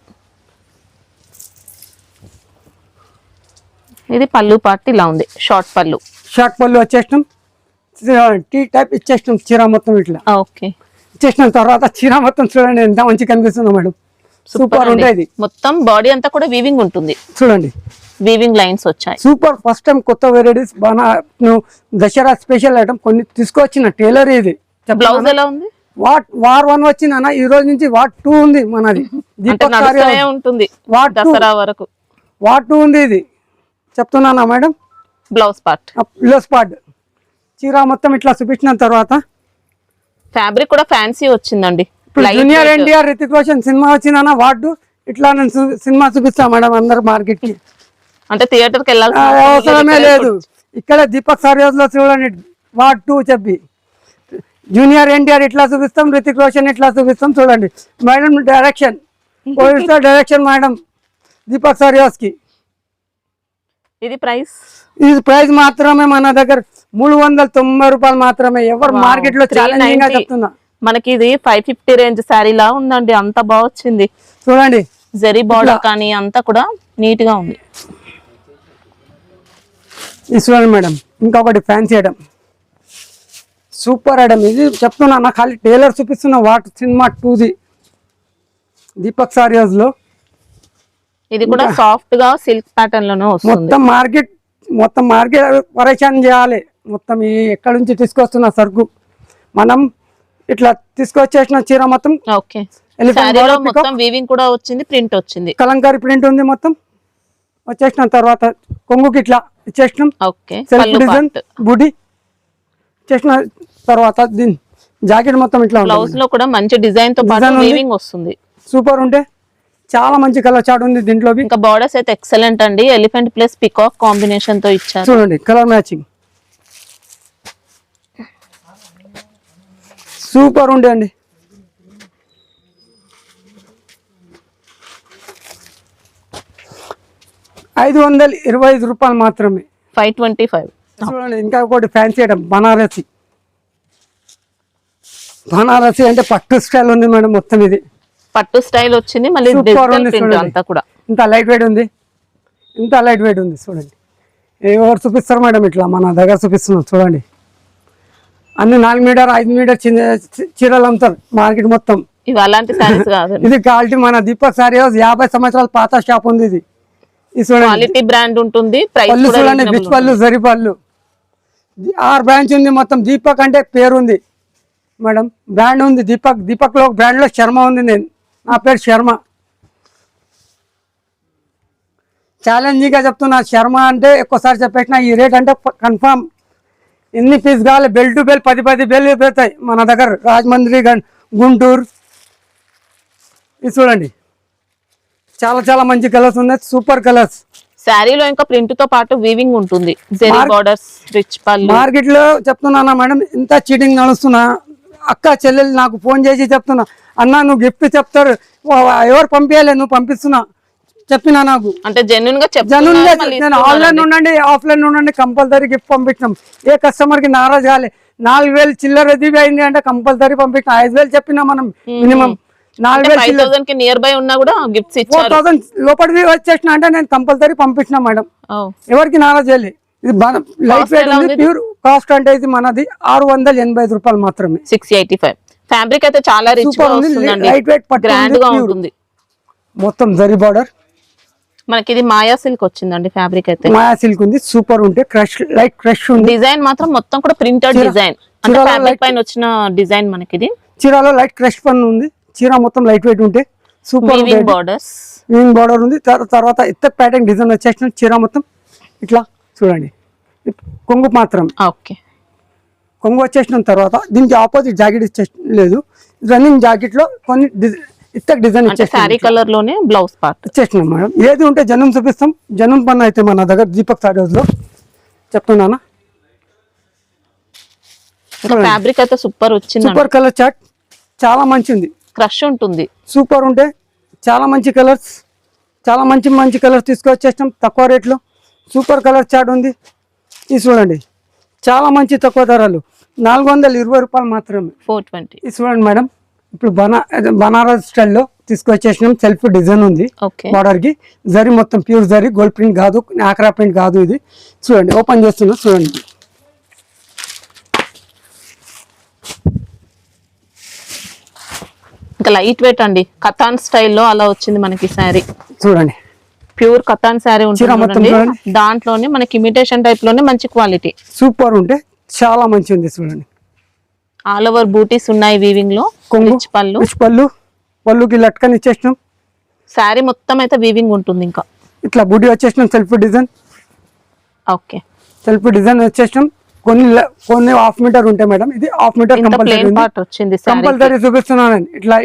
ఇది పళ్ళు పార్ట్ ఇలా ఉంది, షార్ట్ పళ్ళు వచ్చేసినాం. టీ టైప్ ఇచ్చేసినాం చీర మొత్తం ఇట్లా. ఓకే, ఇచ్చేసిన తర్వాత చీర మొత్తం చూడండి ఎంత మంచి కనిపిస్తుందో మేడం. సూపర్ ఉంటుంది. మొత్తం బాడీ అంతా కూడా వీవింగ్ ఉంటుంది, చూడండి వీవింగ్ లైన్స్ వచ్చాయి. సూపర్. ఫస్ట్ టైం కొత్త వెరైటీస్ దసరా స్పెషల్ ఐటమ్ కొన్ని తీసుకొచ్చిన టైలర్ ఇది. బ్లౌజ్ ఎలా ఉంది? వార్ 1 వచ్చిందన్న, ఈ రోజు నుంచి వార్ 2 ఉంది మనది. దీపక్ నడుస్తూనే ఉంటుంది దసరా వరకు. వార్ 2 ఉంది ఇది చెప్తున్నానా మేడం. బ్లౌజ్ పార్ట్ చీర మొత్తం ఇట్లా చూపించిన తర్వాత ఫ్యాబ్రిక్ కూడా ఫ్యాన్సీ వచ్చిందండి. జూనియర్ ఎన్టీఆర్ రితిక్ రోషన్ సినిమా వచ్చిందన్న వాడు ఇట్లా నేను సినిమా చూపిస్తా మేడం అందరు మార్కెట్ కి. అంటే థియేటర్ కి వెళ్ళాల్సిన అవసరమే లేదు, ఇక్కడ దీపక్ సారియాస్ లో చూడండి వార్ 2 చెప్పి. జూనియర్ ఎన్టీఆర్ ఇట్లా చూపిస్తాం, రితిక్ రోషన్ ఇట్లా చూపిస్తాం. చూడండి మేడం డైరెక్షన్ మేడం దీపక్ సారియాస్ కి. ఇది ప్రైస్ మాత్రమే మన దగ్గర 390 రూపాయలు మాత్రమే. ఎవరు మార్కెట్ లో ఛాలెంజింగ్ గా చెప్తున్నా. మనకి ఇది 550 రేంజ్ శారీ లా ఉందండి, అంత బాగా వచ్చింది. చూడండి జరీ బార్డర్ కానీ అంతా కూడా నీట్ గా ఉంది. ఇది చూడండి మేడం, ఇంకొకటి ఫ్యాన్సీ ఐటమ్, సూపర్ ఐటమ్. ఇది చెప్తున్నా నా ఖాళీ టైలర్ చూపిస్తున్నా. వాట్ సినిమా 2ది దీపక్ సారియాస్ లో. ఇది కూడా సాఫ్ట్ గా సిల్క్ ప్యాటర్న్ లోనే వస్తుంది. మొత్తం మార్కెట్ పరేషాన్ చేయాలి. మొత్తం ఈ ఎక్కడి నుంచి తీసుకొస్తున్న సరుకు మనం ఇట్లా తీసుకొచ్చేసిన చీర మొత్తం. ఓకే, మొత్తం వీవింగ్ కూడా వచ్చింది, ప్రింట్ వచ్చింది, కలంకారీ ప్రింట్ ఉంది మొత్తం. వచ్చేసిన తర్వాత కొంగుకి ఇట్లా ఇచ్చేసినాం. ఓకే, సెల్ఫ్ డిజైన్ బుడి చేసిన తర్వాత దీని జాకెట్ మొత్తం ఇట్లా బ్లౌజ్ లో కూడా మంచి డిజైన్ తో పాటు వీవింగ్ వస్తుంది. సూపర్ ఉంటే చాలా మంచి కలర్ చార్ట్ ఉంది దీంట్లో. ఇంకా బార్డర్స్ అయితే ఎక్సలెంట్ అండి, ఎలిఫెంట్ ప్లస్ పికాక్ కాంబినేషన్ తో ఇచ్చారు. చూడండి కలర్ మ్యాచింగ్ సూపర్ ఉండే అండి. ₹525 మాత్రమే, 525. చూడండి ఇంకా ఒకటి ఫ్యాన్సీ ఐటమ్ బనారసి అంటే పట్టు స్టైల్ ఉంది మేడం. మొత్తం ఇది పట్టు స్టైల్ వచ్చింది, మళ్ళీ అంతా కూడా ఇంత లైట్ వెయిట్ ఉంది, చూడండి. ఎవరు చూపిస్తారు మేడం ఇట్లా మన దగ్గర చూపిస్తున్నాం. చూడండి అన్ని 4 మీటర్ 5 మీటర్ చీరలు అమ్ముతారు మార్కెట్ మొత్తం. ఇవి అలాంటి సారీస్ కాదు, ఇది క్వాలిటీ. మన దీపక్ సారీ 50 సంవత్సరాల పాత షాప్ ఉంది ఇది. క్వాలిటీ బ్రాండ్ ఉంటుంది. పళ్ళు చూడండి, బిచ్ పళ్ళు, జరి పళ్ళు. 6 బ్రాంచ్ ఉంది మొత్తం. దీపక్ అంటే పేరు ఉంది మేడం, బ్రాండ్ ఉంది దీపక్ లో బ్రాండ్ లో శర్మ ఉంది. నా పేరు శర్మ. ఛాలెంజింగ్ గా చెప్తున్నా, శర్మ అంటే ఎక్కువసారి చెప్పేసిన ఈ రేట్ అంటే కన్ఫామ్. ఎన్ని పీస్ కావాలి, బెల్ టు బెల్ 10 బెల్లు పెడతాయి మన దగ్గర. రాజమండ్రి, గుంటూరు. ఇది చూడండి చాలా మంచి కలర్స్ ఉన్నాయి, సూపర్ కలర్స్. శారీలో ఇంకా ప్రింట్ తో పాటు వీవింగ్ ఉంటుంది, జరీ బోర్డర్స్, రిచ్ పళ్ళు. మార్కెట్ లో చెప్తున్నా మేడం, ఇంత చీటింగ్ నడుస్తున్నా. అక్క చెల్లెలు నాకు ఫోన్ చేసి చెప్తున్నా, అన్న నువ్వు గిఫ్ట్ చెప్తారు, ఎవరు పంపించాలి, నువ్వు పంపిస్తున్నా చెప్పినా నాకు. అంటే జెన్యున్ గా నేను ఆన్లైన్ ఉండండి ఆఫ్లైన్ ఉండండి కంపల్సరీ గిఫ్ట్ పంపించాం. ఏ కస్టమర్ కి నారాజ్ కాలే. 4000 చిల్లర దివి అయింది అంటే కంపల్సరీ పంపించాం. 5000 చెప్పినా మనం మినిమం 4000 5,000 కి నియర్ బై ఉన్నా కూడా గిఫ్ట్స్ ఇచ్చారు. 4000 లోపలికి వచ్చేసిన అంటే నేను కంపల్సరీ పంపించిన మేడం, ఓ, ఎవరికి నారాజ్ చేయలే. ఇది లైట్ వెయిట్ ఉంది, ప్యూర్ కాస్ట్ అంటే ఇది మనది 685 రూపాయలు మాత్రమే. 685. ఫ్యాబ్రిక్ అయితే చాలా రిచ్ గా వస్తుందండి, లైట్ వెయిట్ గ్రాండ్ గా ఉంటుంది. మొత్తం జరీ బార్డర్, మనకి ఇది మాయా సిల్క్ వచ్చిందండి. ఫ్యాబ్రిక్ అయితే మాయా సిల్క్ ఉంది, సూపర్ ఉంటే క్రష్ లైట్ క్రష్ ఉంది. డిజైన్ మాత్రం మొత్తం కూడా ప్రింటెడ్ డిజైన్, అంటే ఫ్యాబ్రిక్ పైన వచ్చిన డిజైన్ మనకి ఇది. చీరలో లైట్ క్రష్ పన్ను ఉంది, చీర మొత్తం లైట్ వెయిట్ ఉంటే సూపర్ బార్డర్స్, వీవింగ్ బార్డర్ ఉంది. తర్వాత ఇత్తర్ ప్యాటర్న్ డిజైన్ వచ్చేసిన చీర మొత్తం ఇట్లా చూడండి. కొంగు మాత్రం ఓకే, కొంగు వచ్చేసిన తర్వాత దీనికి ఆపోజిట్ జాకెట్ ఇచ్చేలేదు, రన్నింగ్ జాకెట్ లో కొన్ని ఇత్తర్ డిజైన్ శారీ కలర్ లోనే బ్లౌజ్ పార్ట్ ఇచ్చేసినాం మేడం. ఏది ఉంటే జనం చూపిస్తాం. జనం పన్ను అయితే మన దగ్గర దీపక్ సారీ హౌస్ లో చెప్తున్నానా. ఫ్యాబ్రిక్ అయితే సూపర్ వచ్చింది, సూపర్ కలర్ చార్ట్ చాలా మంచి ఉంది, క్రష్ ఉంటుంది, సూపర్ ఉంటే చాలా మంచి కలర్స్, చాలా మంచి కలర్స్ తీసుకొచ్చేస్తాం తక్కువ రేట్లో. సూపర్ కలర్ చార్ట్ ఉంది, ఇది చూడండి చాలా మంచి తక్కువ ధరలు, 420 రూపాయలు మాత్రమే. 420. ఇది చూడండి మేడం, ఇప్పుడు బనారస్ స్టైల్లో తీసుకొచ్చేసినాం. సెల్ఫ్ డిజైన్ ఉంది బార్డర్ కి, జరీ మొత్తం ప్యూర్ జరీ, గోల్డ్ ప్రింట్ కాదు, ఆక్రా ప్రింట్ కాదు. ఇది చూడండి, ఓపెన్ చేస్తున్నా చూడండి. ఇంకా లైట్ వెయిట్ అండి, కథాన్ స్టైల్లో అలా వచ్చింది మనకి శారీ. చూడండి ప్యూర్ కథాన్ శారీ ఉంటుంది, దాంట్లోనే మనకి ఇమిటేషన్ టైప్ లోనే మంచి క్వాలిటీ, సూపర్ ఉంటే చాలా మంచి ఉంది. చూడండి ఆల్ ఓవర్ బూటీస్ ఉన్నాయి వీవింగ్ లో, పళ్ళుకి లట్కన్ ఇచ్చేసినాం. శారీ మొత్తం అయితే వీవింగ్ ఉంటుంది. ఇంకా ఇట్లా బూటీ వచ్చేసినాం, self design. Okay, self design వచ్చేసినాం. కొన్ని హాఫ్ మీటర్ ఉంటాయి మేడం, ఇది హాఫ్ మీటర్ కంపల్సరీ చూపిస్తున్నాను.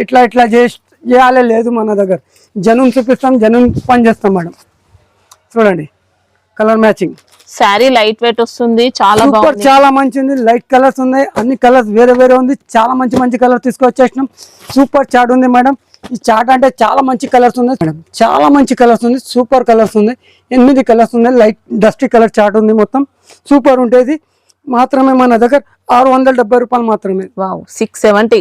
ఇట్లా చేయాలే లేదు మన దగ్గర, జనం చూపిస్తాం, జనం పని చేస్తాం మేడం. చూడండి colour matching sari light weight వస్తుంది, చాలా బాగుంది, చాలా మంచి ఉంది. లైట్ కలర్స్ ఉన్నాయి, అన్ని కలర్స్ వేరే ఉంది. చాలా మంచి కలర్స్ తీసుకొచ్చేసినాం. సూపర్ చార్ట్ ఉంది మేడం. ఈ చార్ట్ అంటే చాలా మంచి కలర్స్ ఉన్నాయి మేడం, చాలా మంచి కలర్స్ ఉంది, సూపర్ కలర్స్ ఉంది. 8 కలర్స్ ఉన్నాయి, లైట్ డస్టీ కలర్ చార్ట్ ఉంది, మొత్తం సూపర్ ఉంటుంది. మాత్రమే మన దగ్గర 670 రూపాయలు మాత్రమే. 670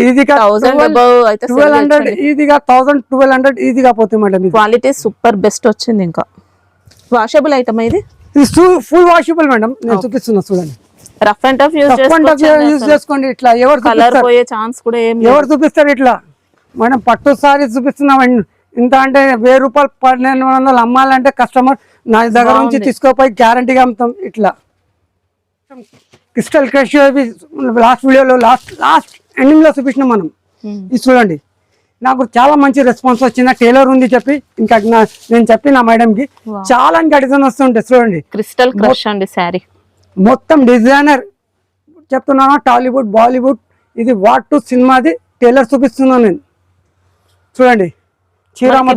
ఈజీగా 1200 ఈజీగా 1000 1200 ఈజీగా పోతాయి మేడం. క్వాలిటీ సూపర్ బెస్ట్ వచ్చింది. ఇంకా వాషబుల్ ఐటమ్ ఇది ఫుల్ వాషబుల్ మేడం, నేను చూపిస్తున్నా చూడండి. రఫ్ అండ్ టఫ్ యూజ్ చేసుకోండి. ఇట్లా ఎవరు కలర్ పోయే ఛాన్స్ కూడా ఏం, ఎవరు చూపిస్తారు ఇట్లా మేడం. పట్టు సారీ చూపిస్తున్నాం, ఇంత అంటే 1000 రూపాయలు 1200 అమ్మాలంటే కస్టమర్ నా దగ్గర నుంచి తీసుకోపోయి గ్యారంటీగా అమ్ముతాం. ఇట్లా క్రిస్టల్ క్రష్ లాస్ట్ వీడియోలో లాస్ట్ ఎండింగ్ లో చూపించినాం మనం. ఇది చూడండి, నాకు చాలా మంచి రెస్పాన్స్ వచ్చింది. టైలర్ ఉంది చెప్పి ఇంకా నేను చెప్పి నా మేడం కి చాలా ఇంకా డిజైన్ వస్తుంటే చూడండి. క్రిస్టల్ క్రష్ అండి శారీ మొత్తం డిజైనర్ చెప్తున్నాను, టాలీవుడ్ బాలీవుడ్ ఇది వాట్ టు సినిమాది టైలర్ చూపిస్తున్నాను నేను. చూడండి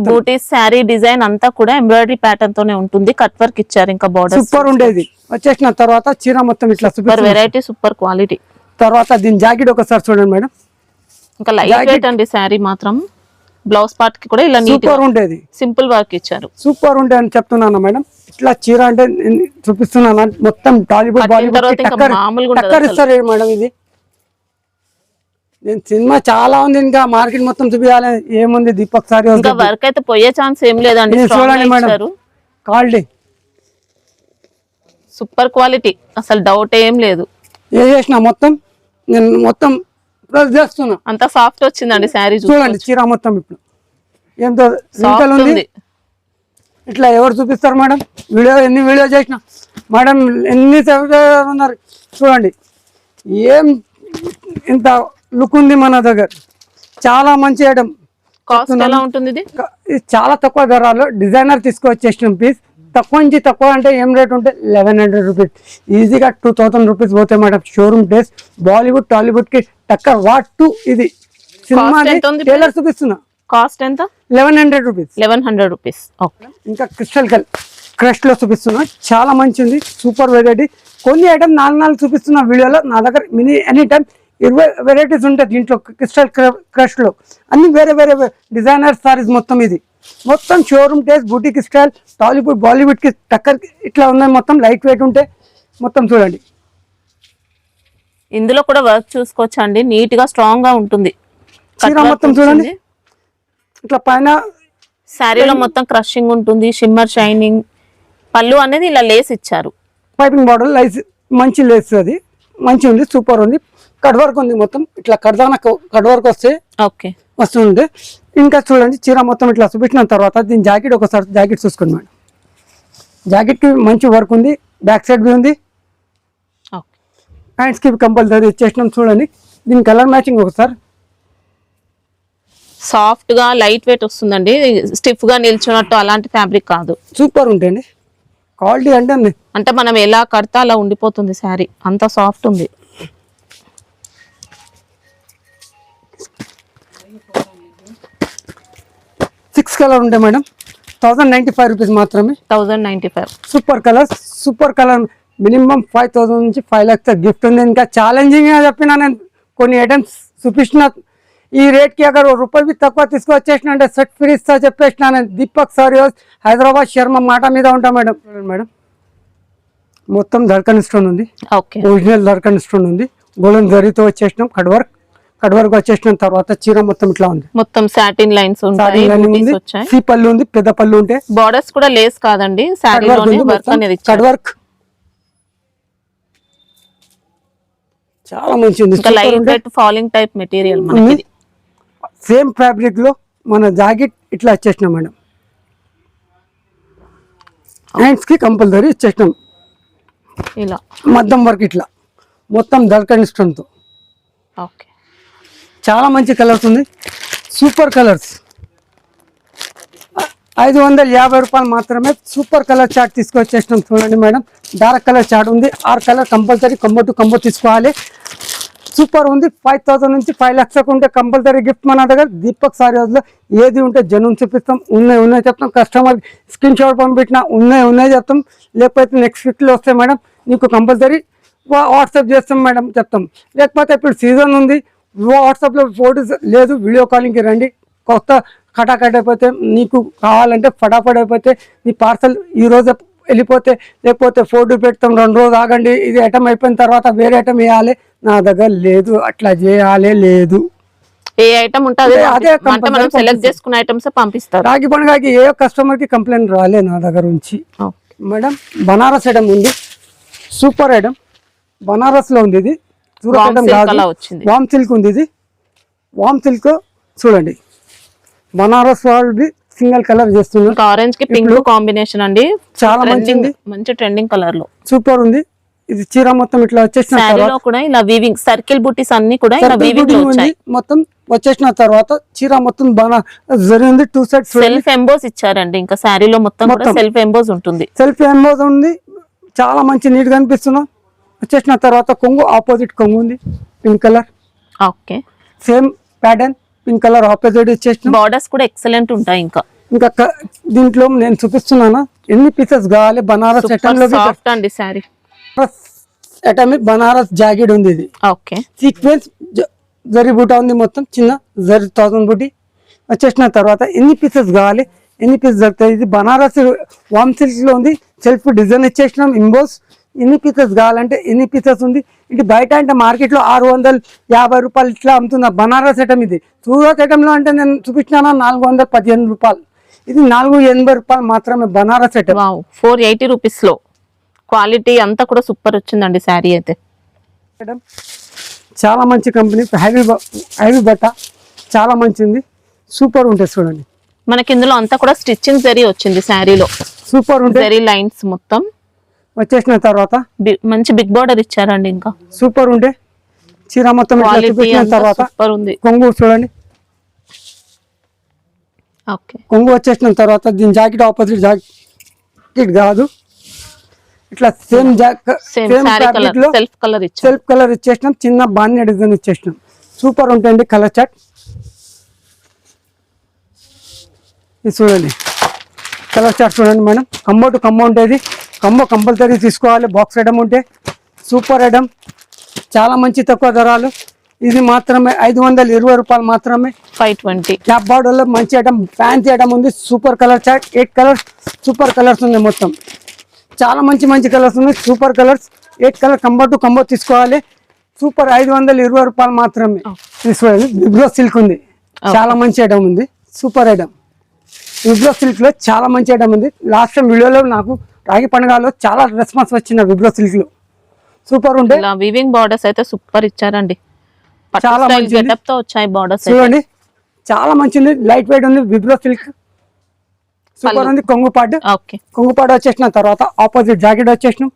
బూటీస్ శారీ డిజైన్ అంతా కూడా ఎంబ్రాయిడరీ ప్యాటర్న్ తోనే ఉంటుంది, కట్ వర్క్ ఇచ్చారు. ఇంకా బార్డర్ సూపర్ ఉండేది. వచ్చేసిన తర్వాత చీర మొత్తం ఇట్లా సూపర్ వెరైటీ, సూపర్ క్వాలిటీ. తర్వాత దీని జాకెట్ ఒకసారి చూడండి మేడం, ఇంకా లైట్ వెయిట్ అండి శారీ మాత్రం. బ్లౌజ్ పార్ట్ కి కూడా ఇలా సూపర్ ఉండేది, సింపుల్ వర్క్ ఇచ్చారు, సూపర్ ఉండే అని చెప్తున్నాను మేడం. ఇట్లా చీర అంటే చూపిస్తున్నాను, మొత్తం టాలీవుడ్ బాలీవుడ్ టక్కర్ ఇస్తారు మేడం. ఇది నేను సినిమా చాలా ఉంది, ఇంకా మార్కెట్ మొత్తం చూపించాలి. ఏముంది దీపక్ సారీ వర్క్ అయితే పోయే ఛాన్స్ ఏం లేదండి. చూడండి మేడం, క్వాలిటీ సూపర్ క్వాలిటీ, అసలు డౌట్ ఏం లేదు. ఏ చేసిన మొత్తం నేను మొత్తం ప్రెస్ చేస్తున్నా, అంత సాఫ్ట్ వచ్చిందండి శారీ. చూడండి చీర మొత్తం ఇప్పుడు ఎంతో సింపుల్ ఉంది. ఇట్లా ఎవరు చూపిస్తారు మేడం? ఎన్ని వీడియో చేసిన మేడం, ఎన్ని ఉన్నారు చూడండి. ఏం ఇంత లుక్ ఉంది మన దగ్గర, చాలా మంచి ఐటమ్. కాస్ట్ ఎలా ఉంటుంది ఇది? చాలా తక్కువ ధరలో డిజైనర్ తీసుకొచ్చేసిన పీస్. తక్కువ నుంచి తక్కువ అంటే ఏం రేట్ ఉంటే 1100 రూపీస్, ఈజీగా 2000 రూపీస్ పోతాయి madam. Showroom days Bollywood Tollywood కి టక్కర్ వాట్ టు ఇది సినిమా టైలర్ చూపిస్తున్నా. కాస్ట్ ఎంత? 1100 రూపీస్. 1100 రూపీస్. ఇంకా క్రిస్టల్ క్రష్ లో చూపిస్తున్నా, చాలా మంచి ఉంది, సూపర్ వెరైటీ. కొన్ని ఐటమ్ 4 చూపిస్తున్న వీడియోలో, నా దగ్గర ఎనీ టైం 20 వెరైటీస్ ఉంటాయి దీంట్లో. క్రిస్టల్ క్రష్ లో అన్ని వేరే డిజైనర్ సారీస్ మొత్తం. ఇది మొత్తం showroom taste, boutique style, Tollywood Bollywood కి టక్కర్ ఇట్లా ఉన్నాయి. మొత్తం లైట్ వెయిట్ ఉంటే మొత్తం చూడండి. ఇందులో కూడా వర్క్ చూసుకోవచ్చు అండి, నీట్ గా స్ట్రాంగ్ గా ఉంటుంది. చీర మొత్తం చూడండి ఇట్లా పైన శారీలో మొత్తం క్రషింగ్ ఉంటుంది, షిమ్మర్ షైనింగ్. పళ్ళు అనేది ఇలా లేస్ ఇచ్చారు, పైపింగ్ బార్డర్ లైస్ మంచి లేస్, అది మంచి ఉంది, సూపర్ ఉంది. కట్ వర్క్ ఉంది మొత్తం ఇట్లా కట్ వర్క్ వస్తే ఓకే వస్తుంది. ఇంకా చూడండి చీర మొత్తం ఇట్లా చూపించిన తర్వాత దీని జాకెట్ ఒకసారి జాకెట్ చూసుకోండి మేడం. జాకెట్ కి మంచి వర్క్ ఉంది, బ్యాక్ సైడ్ బి ఉంది, హ్యాండ్స్ కి కంపల్సరీ ఇచ్చేసినాం. చూడండి దీని కలర్ మ్యాచింగ్ ఒకసారి. సాఫ్ట్ గా లైట్ వెయిట్ వస్తుందండి, స్టిఫ్ గా నిల్చున్నట్టు అలాంటి ఫ్యాబ్రిక్ కాదు. సూపర్ ఉంటాయండి క్వాలిటీ అంటే మనం ఎలా కడతా అలా ఉండిపోతుంది శారీ, అంత సాఫ్ట్ ఉంది. సిక్స్ కలర్ ఉంటాయి మేడం, 1095 రూపీస్ మాత్రమే. 1095. సూపర్ కలర్ మినిమం 5000 నుంచి 5 lakhs గిఫ్ట్ ఉంది. ఇంకా ఛాలెంజింగ్ గా చెప్పినా నేను కొన్ని ఐటమ్స్ చూపించిన ఈ రేట్ కి అगर రూపాయి తక్కువ తీసుకొచ్చేసిన అంటే సెట్ ఫ్రీ ఇస్తా చెప్పేసిన నేను. దీపక్ సారీ హైదరాబాద్ శర్మ మాట మీద ఉంటా మేడం. మేడం మొత్తం దర్కన్ స్టోన్ ఉంది, ఒరిజినల్ దర్కన్ స్టోన్ ఉంది, గోల్డెన్ జరీతో వచ్చేసినాం. కట్ వర్క్ వచ్చేసిన తర్వాత చీర మొత్తం ఇట్లా ఉంది, మొత్తం సాటిన్ లైన్స్ ఉంటాయి, సి పళ్ళు ఉంది, పెద్ద పళ్ళు ఉంటే బోర్డర్స్ కూడా లేస్ కాదండి, కట్ వర్క్ చాలా మంచి ఉంది. Light weight falling type material మనకి. సేమ్ ఫ్యాబ్రిక్ లో మన జాకెట్ ఇట్లా వచ్చేసినాం మేడం. హ్యాండ్స్ కి కంపల్సరీ ఇచ్చేసినాం ఇలా మద్దం వర్క్ ఇట్లా మొత్తం దర్కన్ స్టోన్ తో. ఓకే చాలా మంచి కలర్స్ ఉంది, సూపర్ కలర్స్. 550 రూపాయలు మాత్రమే. సూపర్ కలర్ చార్ట్ తీసుకొచ్చేసినాం. చూడండి మేడం డార్క్ కలర్ చార్ట్ ఉంది, 6 colour compulsory combo to combo తీసుకోవాలి. సూపర్ ఉంది. 5000 నుంచి 5 lakhs ఉంటే కంపల్సరీ గిఫ్ట్ మన దగ్గర. దీపక్ సారీ హౌస్లో ఏది ఉంటే జనం చూపిస్తాం, ఉన్నాయి చెప్తాం. కస్టమర్ స్క్రీన్ షాట్ పంపించిన ఉన్నాయి చెప్తాం. లేకపోతే నెక్స్ట్ వీక్లో వస్తే మేడం నీకు కంపల్సరీ వాట్సాప్ చేస్తాం మేడం చెప్తాం. లేకపోతే ఇప్పుడు సీజన్ ఉంది, వాట్సాప్లో ఫోటోస్ లేదు, వీడియో కాలింగ్కి రండి. కొత్త కటాకట్ అయిపోతే నీకు కావాలంటే ఫటాఫట్ అయిపోతే నీ పార్సల్ ఈరోజు వెళ్ళిపోతే, లేకపోతే ఫోటో పెడతాం 2 రోజులు ఆగండి, ఇది ఐటమ్ అయిపోయిన తర్వాత వేరే ఐటమ్ వేయాలి, నా దగ్గర లేదు, అట్లా చేయాలి లేదు. ఏ ఐటమ్ ఉంటుంది అదే మనం సెలెక్ట్ చేసుకున్న ఐటమ్స్ పంపిస్తారు. రాగి పండుగకి ఏ కస్టమర్ కి కంప్లైంట్ రాలే నా దగ్గర నుంచి. మేడం బనారస్ ఐటమ్ ఉంది, సూపర్ ఐటమ్. బనారస్ లో ఉంది, ఇది వామ్ సిల్క్ ఉంది. ఇది వామ్ సిల్క్ చూడండి, బనారస్ వాళ్ళది సింగిల్ కలర్ చేస్తున్నాం. ఆరెంజ్ కి పింక్ కాంబినేషన్ అండి, చాలా మంచి ట్రెండింగ్ కలర్ లో సూపర్ ఉంది. ఇది చీర మొత్తం ఇట్లా వచ్చేసిన తర్వాత కూడా ఇలా వీవింగ్ సర్కిల్ బుట్టీస్ అన్ని కూడా ఇలా వీవింగ్ లో వచ్చాయి. మొత్తం వచ్చేసిన తర్వాత చీర మొత్తం బాగా జరిగింది. 2 సైడ్ సెల్ఫ్ ఎంబోస్ ఇచ్చారండి. ఇంకా శారీలో మొత్తం కూడా సెల్ఫ్ ఎంబోస్ ఉంటుంది. సెల్ఫ్ ఎంబోస్ ఉంది, చాలా మంచి నీట్ గా అనిపిస్తున్నా. వచ్చేసిన తర్వాత కొంగు ఆపోజిట్ కొంగు ఉంది, pink colour. Okay same pattern pink colour opposite ఇచ్చేసిన. బార్డర్స్ కూడా ఎక్సలెంట్ ఉంటాయి. ఇంకా దీంట్లో నేను చూపిస్తున్నాను ఎన్ని పీసెస్ కావాలి. బనారస్ ఐటమ్ లో సాఫ్ట్ అండి సారీ ఐటమ్, బనారస్ జాకెట్ ఉంది. ఇది ఓకే సీక్వెన్స్ జరీ బూటా ఉంది, మొత్తం చిన్న జరీ 1000 బూటీ. వచ్చేసిన తర్వాత ఎన్ని పీసెస్ కావాలి, ఎన్ని పీసెస్ దొరుకుతాయి. ఇది బనారస్ వామ్ సిల్క్ లో ఉంది, సెల్ఫ్ డిజైన్ ఇచ్చేసినాం. ఇంబోస్ ఎన్ని పీసెస్ కావాలంటే ఎన్ని పీసెస్ ఉంది. ఇది బయట అంటే మార్కెట్ లో 650 రూపాయలు ఇట్లా అమ్ముతున్నా బనారస్ ఐటమ్. ఇది సూరత్ ఐటమ్ లో అంటే నేను చూపించినా 415 రూపాయలు. ఇది 480 రూపాయలు మాత్రమే బనారస్ ఐటమ్. 480 రూపీస్ లో క్వాలిటీ అంతా కూడా సూపర్ వచ్చిందండి శారీ అయితే. చాలా మంచి కంపెనీ, హైవీ బట్ట చాలా మంచిది, సూపర్ ఉంటుంది. చూడండి మనకి ఇందులో అంతా కూడా స్టిచ్చింగ్ జరీ వచ్చింది శారీలో, సూపర్ ఉంటుంది. జరీ లైన్స్ మొత్తం వచ్చేసిన తర్వాత మంచి బిగ్ బార్డర్ ఇచ్చారండి. ఇంకా సూపర్ ఉండే చీర మొత్తం తర్వాత సూపర్ ఉంది. కొంగు చూడండి, ఓకే కొంగు వచ్చేసిన తర్వాత దీని జాకెట్ ఆపోజిట్ జాకెట్ కాదు, ఇట్లా సేమ్ ఫ్యాబ్రిక్ లో సెల్ఫ్ కలర్ ఇచ్చేసినాం. చిన్న బాన్య డిజైన్ ఇచ్చేసినాం. సూపర్ ఉంటాయండి కలర్ చార్ట్. ఇది చూడండి కలర్ చార్ట్ చూడండి మేడం. కంబో టు కంబో ఉంటుంది, కంబో కంపల్సరీ తీసుకోవాలి. బాక్స్ ఐటమ్ ఉంటే సూపర్ ఐటమ్, చాలా మంచి తక్కువ ధరలు. ఇది మాత్రమే 520 రూపాయలు మాత్రమే. 520 క్యాప్ బార్డర్ లో మంచి ఐటమ్, ఫ్యాన్సీ ఐటమ్ ఉంది. Super colour chart, 8 colours, super colours ఉంది. మొత్తం చాలా మంచి కలర్స్ ఉన్నాయి, super colours. 8 colour combo to combo తీసుకోవాలి. సూపర్ 520 రూపాయలు మాత్రమే తీసుకోవాలి. బిబ్రో సిల్క్ ఉంది, చాలా మంచి ఐటమ్ ఉంది, సూపర్ ఐటమ్. విబ్రో సిల్క్ లో చాలా మంచి ఐటమ్ ఉంది. లాస్ట్ టైం వీడియోలో నాకు రాగి పండుగలో చాలా రెస్పాన్స్ వచ్చింది విబ్రో సిల్క్ లో, సూపర్ ఉంటే. వీవింగ్ బార్డర్స్ అయితే సూపర్ ఇచ్చారండి, చాలా మంచి గెటప్ తో వచ్చాయి బార్డర్స్ చూడండి, చాలా మంచిది, లైట్ వెయిట్ ఉంది, విబ్రో సిల్క్ సూపర్ ఉంది. కొంగుపాటు, కొంగుపాటు వచ్చేసిన తర్వాత ఆపోజిట్ జాకెట్ వచ్చేసినాం,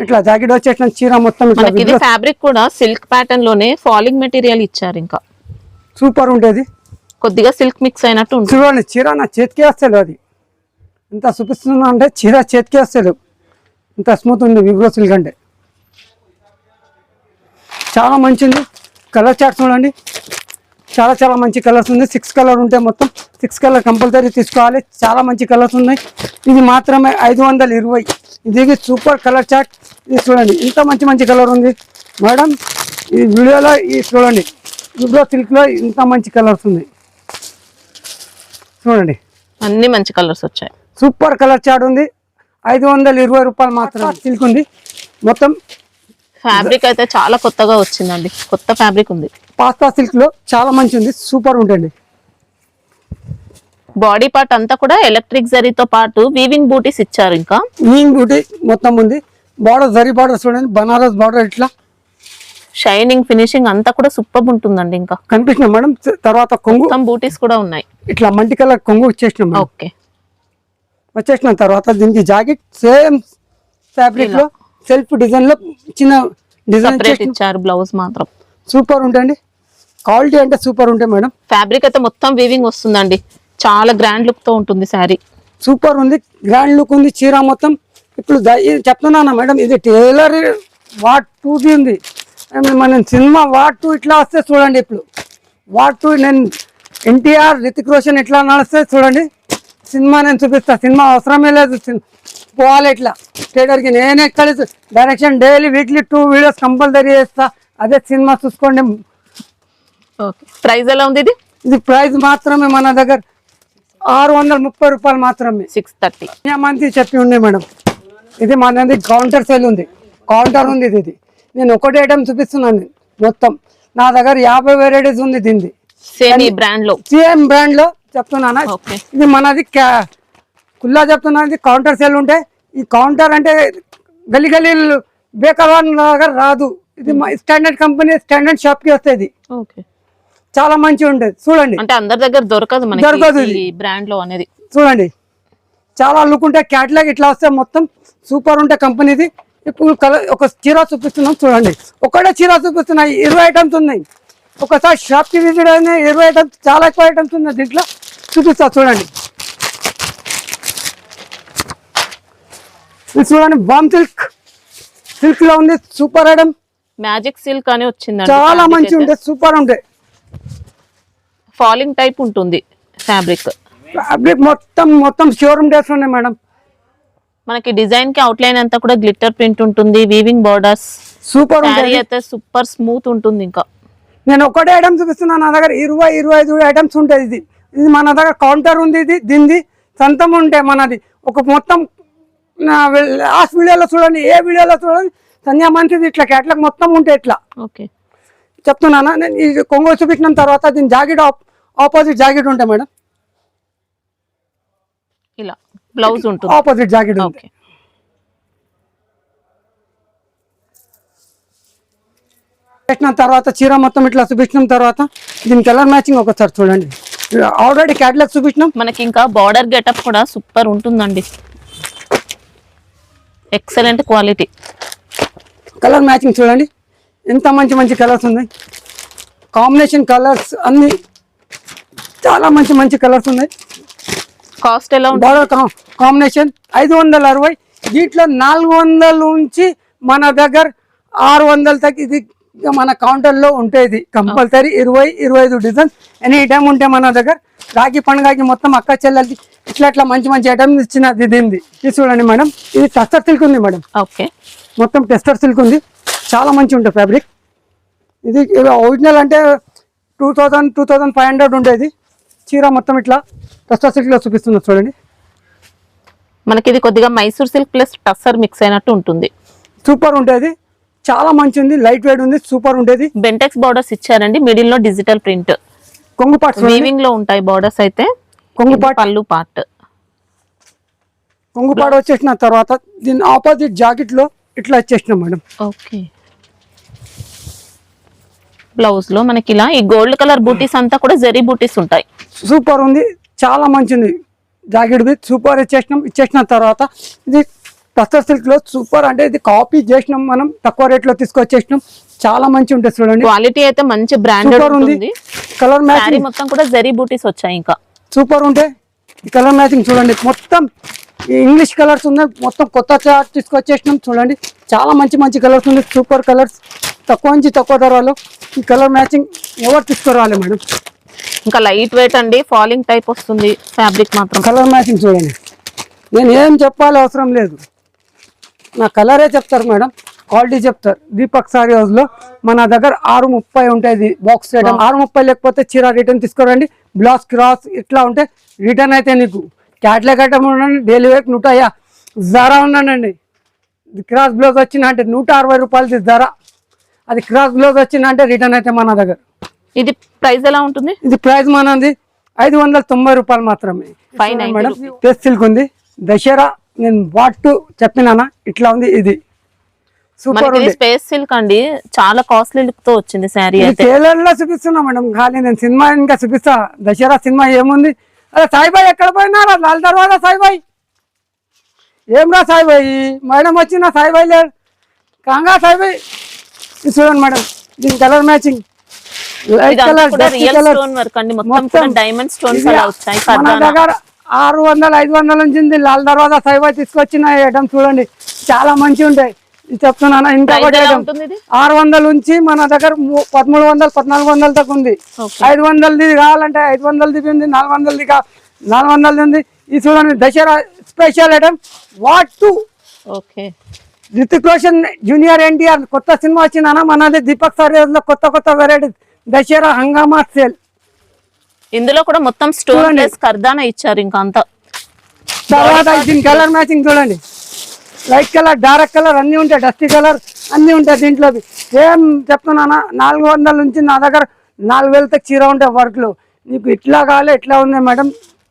ఇట్లా జాకెట్ వచ్చేసిన చీర మొత్తం ఇట్లా. ఫ్యాబ్రిక్ కూడా సిల్క్ ప్యాటర్న్ లోనే ఫాలింగ్ మెటీరియల్ ఇచ్చారు, ఇంకా సూపర్ ఉంటుంది, కొద్దిగా సిల్క్ మిక్స్ అయినట్టు ఉంటుంది. చూడండి చీర నా చేతికి వస్తలేదు, అది ఎంత చూపిస్తున్నా అంటే చీర చేతికి వస్తలేదు, ఇంత స్మూత్ ఉంది విబ్రో సిల్క్ అంటే. చాలా మంచిది, కలర్ చార్ట్ చూడండి, చాలా చాలా మంచి కలర్స్ ఉంది. 6 కలర్ ఉంటాయి, మొత్తం 6 కలర్ కంపల్సరీ తీసుకోవాలి, చాలా మంచి కలర్స్ ఉన్నాయి. ఇది మాత్రమే 520. ఇది సూపర్ కలర్ చార్ట్. ఇది చూడండి ఇంత మంచి మంచి కలర్ ఉంది మేడం. ఈ వీడియోలో ఈ చూడండి విబ్రో సిల్క్ లో ఇంత మంచి కలర్స్ ఉంది, చూడండి అన్ని మంచి కలర్స్ వచ్చాయి. సూపర్ కలర్ చార్ట్ ఉంది, 520 రూపాయలు మాత్రం. సిల్క్ ఉంది మొత్తం. ఫ్యాబ్రిక్ అయితే చాలా కొత్తగా వచ్చిందండి, కొత్త ఫ్యాబ్రిక్ ఉంది. పాస్తా సిల్క్ లో చాలా మంచి ఉంది, సూపర్ ఉంటుంది. బాడీ పార్ట్ అంతా కూడా ఎలక్ట్రిక్ జరీతో పాటు వీవింగ్ బూటీస్ ఇచ్చారు, ఇంకా వీవింగ్ బూటీ మొత్తం ఉంది. బార్డర్ జరీ బార్డర్ చూడండి, బనారస్ బార్డర్ ఇట్లా షైనింగ్ ఫినిషింగ్ అంతా కూడా సూపర్ ఉంటుందండి. ఇంకా కనిపిస్తుంది మేడం. తర్వాత కొంగు బూటీస్ కూడా ఉన్నాయి, ఇట్లా మల్టీ కలర్ కొంగు వచ్చేసినాం. ఓకే, వచ్చేసిన తర్వాత దీనికి జాకెట్ సేమ్ ఫ్యాబ్రిక్ లో సెల్ఫ్ డిజైన్ లో చిన్న డిజైన్ ఇచ్చారు. బ్లౌజ్ మాత్రం సూపర్ ఉంటుంది, క్వాలిటీ అంటే సూపర్ ఉంటాయి మేడం. ఫ్యాబ్రిక్ అయితే మొత్తం వీవింగ్ వస్తుందండి, చాలా గ్రాండ్ లుక్ తో ఉంటుంది శారీ, సూపర్ ఉంది, గ్రాండ్ లుక్ ఉంది చీర మొత్తం. ఇప్పుడు చెప్తున్నానా మేడం, ఇది టైలర్ వాట్ 2 ఉంది, మన సినిమా వాట్ 2 ఇట్లా వస్తే చూడండి. ఇప్పుడు వాట్ 2 నేను ఎన్టీఆర్ రితిక్ రోషన్ ఇట్లా నడిస్తే చూడండి, సినిమా నేను చూపిస్తా, సినిమా అవసరమే లేదు, పోవాలి ఇట్లా థియేటర్కి. నేను ఎక్కడ direction daily weekly 2 videos compulsory చేస్తా, అదే సినిమా చూసుకోండి. ప్రైస్ ఎలా ఉంది ఇది? ఇది ప్రైస్ మాత్రమే మన దగ్గర 630 రూపాయలు మాత్రమే, 630 మంది చెప్పి ఉండే మేడం. ఇది మనది కౌంటర్ సేల్ ఉంది, కౌంటర్ ఉంది. ఇది నేను ఒకటి ఐటమ్ చూపిస్తున్నాను, మొత్తం నా దగ్గర 50 వెరైటీస్ ఉంది దీనిది, సేమ్ బ్రాండ్ లో, సేమ్ బ్రాండ్ లో చెప్తున్నానా. ఇది మనది కుల్లా చెప్తున్నది, కౌంటర్ సేల్ ఉంటే. ఈ కౌంటర్ అంటే గల్లీ గల్లీ బేకవాన్ దగ్గర రాదు, ఇది స్టాండర్డ్ కంపెనీ స్టాండర్డ్ షాప్ కి వస్తుంది, చాలా మంచిగా ఉంటుంది. చూడండి అంటే అందరి దగ్గర దొరకదు, దొరకదు బ్రాండ్ లో అనేది. చూడండి చాలా లుక్ ఉంటే, క్యాటలాగ్ ఇట్లా వస్తే మొత్తం సూపర్ ఉంటే కంపెనీది. ఇప్పుడు కలర్ ఒక చీర చూపిస్తున్నాం చూడండి, ఒకటే చీర చూపిస్తున్నాయి, 20 ఐటమ్స్ ఉన్నాయి. ఒకసారి షాప్ కి విజిట్ అయినా 20 ఐటమ్స్, చాలా ఎక్కువ ఐటమ్స్ ఉన్నాయి దీంట్లో, చూపిస్తా చూడండి. ఇది చూడండి బామ్ సిల్క్, సిల్క్ లో ఉంది, సూపర్ ఐటమ్. మ్యాజిక్ సిల్క్ అని వచ్చింది, చాలా మంచి ఉంటాయి, సూపర్ ఉంటాయి. ఫాలింగ్ టైప్ ఉంటుంది ఫ్యాబ్రిక్. ఫ్యాబ్రిక్ మొత్తం షోరూమ్ డ్రెస్ ఉన్నాయి మేడం. మనకి డిజైన్ కి అవుట్ లైన్ అంతా కూడా గ్లిట్టర్ ప్రింట్ ఉంటుంది, వీవింగ్ బార్డర్స్, సూపర్ అయితే సూపర్ స్మూత్ ఉంటుంది. ఇంకా నేను ఒకటే ఐటమ్ చూపిస్తున్నాను, నా దగ్గర 20-25 ఐటమ్స్ ఉంటాయి. ఇది మన దగ్గర కౌంటర్ ఉంది, ఇది దీనిది సొంతం ఉంటే మనది. ఒక మొత్తం లాస్ట్ వీడియోలో చూడండి, ఏ వీడియోలో చూడండి, సంధ్యా మంచిది ఇట్లా క్యాటలాగ్ మొత్తం ఉంటాయి ఇట్లా. ఓకే చెప్తున్నానా. నేను ఈ కొంగు చూపించిన తర్వాత దీని జాకెట్ ఆపోజిట్ జాకెట్ ఉంటాయి మేడం, ఇలా బ్లౌజ్ ఉంటుంది, ఆపోజిట్ జాకెట్ ఉంటుంది. పెట్టిన తర్వాత చీర మొత్తం ఇట్లా చూపించిన తర్వాత దీని కలర్ మ్యాచింగ్ ఒకసారి చూడండి. ఆల్రెడీ క్యాటలాగ్ చూపించినాం. మనకి ఇంకా బార్డర్ గెటప్ కూడా సూపర్ ఉంటుందండి, ఎక్సలెంట్ క్వాలిటీ. కలర్ మ్యాచింగ్ చూడండి, ఎంత మంచి కలర్స్ ఉన్నాయి, కాంబినేషన్ కలర్స్ అన్ని చాలా మంచి కలర్స్ ఉన్నాయి. కాస్ట్ ఎలా ఉంటుంది? Border combination 560. దీంట్లో 400 నుంచి మన దగ్గర 600 తగ్గ ఇది మన కౌంటర్ లో ఉంటుంది కంపల్సరీ. 20-25 డిజైన్స్ ఎనీ ఐటమ్ ఉంటే మన దగ్గర. రాఖీ పండుగకి మొత్తం అక్క చెల్లెలకి ఇట్లా మంచి ఐటమ్స్ ఇచ్చినది దీనిది. ఇది చూడండి మేడం, ఇది టెస్టర్ సిల్క్ ఉంది మేడం. ఓకే, మొత్తం టెస్టర్ సిల్క్ ఉంది, చాలా మంచి ఉంటుంది ఫ్యాబ్రిక్. ఇది ఒరిజినల్ అంటే 2000-2500 ఉండేది. చీర మొత్తం ఇట్లా టెస్టర్ సిల్క్ లో చూపిస్తున్నా చూడండి. మనకి ఇది కొద్దిగా Mysore silk plus tussar mix అయినట్టు ఉంటుంది, సూపర్ ఉంటుంది, చాలా మంచి ఉంది, లైట్ వెయిట్ ఉంది, సూపర్ ఉంటుంది. బెంటెక్స్ బార్డర్స్ ఇచ్చారండి, మిడిల్ లో డిజిటల్ ప్రింట్. కొంగు పార్ట్ వీవింగ్ లో ఉంటాయి బోర్డర్స్ అయితే. కొంగు పార్ట్ పళ్ళు పార్ట్, కొంగు పార్ట్ వచ్చేసిన తర్వాత దీని ఆపోజిట్ జాకెట్ లో ఇట్లా వచ్చేసినాం మేడం. ఓకే. బ్లౌజ్ లో మనకి ఇలా ఈ గోల్డ్ కలర్ బూటీస్ అంతా కూడా జరీ బూటీస్ ఉంటాయి. సూపర్ ఉంది, చాలా మంచిది. జాకెట్ బి సూపర్ ఇచ్చేసిన తర్వాత ఇది టస్టర్ సిల్క్ లో సూపర్, అంటే ఇది కాపీ చేసినాం మనం, తక్కువ రేట్ లో తీసుకొచ్చేసినాం. చాలా మంచి ఉంటుంది చూడండి, క్వాలిటీ అయితే మంచి బ్రాండెడ్ ఉంది. కలర్ శారీ మ్యాచింగ్ మొత్తం కూడా జరీ బూటీస్ వచ్చాయి. ఇంకా సూపర్ ఉంటే ఈ కలర్ మ్యాచింగ్ చూడండి, మొత్తం ఈ ఇంగ్లీష్ కలర్స్ ఉన్నాయి, మొత్తం కొత్త చార్ట్ తీసుకొచ్చేసినాం చూడండి. చాలా మంచి మంచి కలర్స్ ఉంది, సూపర్ కలర్స్, తక్కువ నుంచి తక్కువ ధరలో ఈ కలర్ మ్యాచింగ్ ఎవరు తీసుకురావాలి మేడం. ఇంకా లైట్ వెయిట్ అండి, ఫాలింగ్ టైప్ వస్తుంది ఫ్యాబ్రిక్ మాత్రం. కలర్ మ్యాచింగ్ చూడండి, నేను ఏం చెప్పాలి అవసరం లేదు, నా కలరే చెప్తారు మేడం, క్వాలిటీ చెప్తారు. దీపక్ సారీ హౌస్ లో మన దగ్గర 630 ఉంటుంది బాక్స్ ఐటమ్. 630 లేకపోతే చీర రిటర్న్ తీసుకురండి. బ్లౌజ్ క్రాస్ ఇట్లా ఉంటే రిటర్న్ అయితే నీకు క్యాట్లాగ్ ఐటమ్ ఉండండి, డైలీ వేక్ 150 జరా ఉండండి. క్రాస్ బ్లౌజ్ వచ్చిన అంటే 160 రూపాయలది జరా, అది క్రాస్ బ్లౌజ్ వచ్చిన అంటే రిటర్న్ అయితే మన దగ్గర. ఇది ప్రైస్ ఎలా ఉంటుంది? ఇది ప్రైస్ మనది 590 రూపాయలు మాత్రమే. 590 మేడం టెస్ట్ సిల్క్ ఉంది, దసరా నేను వాట్ చెప్పినానా ఇట్లా ఉంది. ఇది సూపర్ ఉంది, స్పేస్ సిల్క్ అండి, చాలా కాస్ట్లీ లుక్ తో వచ్చింది శారీ అయితే. టైలర్ లో చూపిస్తున్నా మేడం, ఖాళీ నేను సినిమా ఇంకా చూపిస్తా. దసరా సినిమా ఏముంది? అరే సాయిబాయి ఎక్కడ పోయినారా? లాల్ దర్వాజా సాయిబాయి, ఏం రా సాయిబాయి? మేడం వచ్చిన సాయిబాయి లేడు, కాంగా సాయిబాయి. ఇది చూడండి మేడం, దీని కలర్ మ్యాచింగ్ లైట్ కలర్, మొత్తం డైమండ్ స్టోన్స్ అలా వచ్చాయి. మన దగ్గర 600-500 నుంచి లాల్ దర్వాజా సాయిబాయి తీసుకొచ్చిన ఐటమ్ చూడండి, చాలా మంచిగా ఉంటాయి. ఇది చెప్తున్నాను. ఇంకా 600 నుంచి మన దగ్గర 1300-1400 దాకా ఉంది. 500ది కావాలంటే 500ది ఉంది, 400ది 400ది ఉంది. ఇది చూడండి Dasara special item what to. Okay, Hrithik Roshan junior NTR కొత్త సినిమా వచ్చిందన్న మనది దీపక్ సారీ హౌస్ లో కొత్త వెరైటీ దసరా హంగామా సేల్. ఇందులో కూడా మొత్తం స్టోన్ ప్లస్ కర్దానా ఇచ్చారు. ఇంకా అంతా తర్వాత దీని కలర్ మ్యాచింగ్ చూడండి, లైట్ కలర్, డార్క్ కలర్ అన్ని ఉంటాయి, డస్టీ కలర్ అన్ని ఉంటాయి దీంట్లో. సేమ్ చెప్తున్నానా, 400 నుంచి నా దగ్గర 4000 తక్ చీర ఉంటాయి వర్క్లు. నీకు ఇట్లా కావాలి, ఇట్లా ఉన్నాయి మేడం,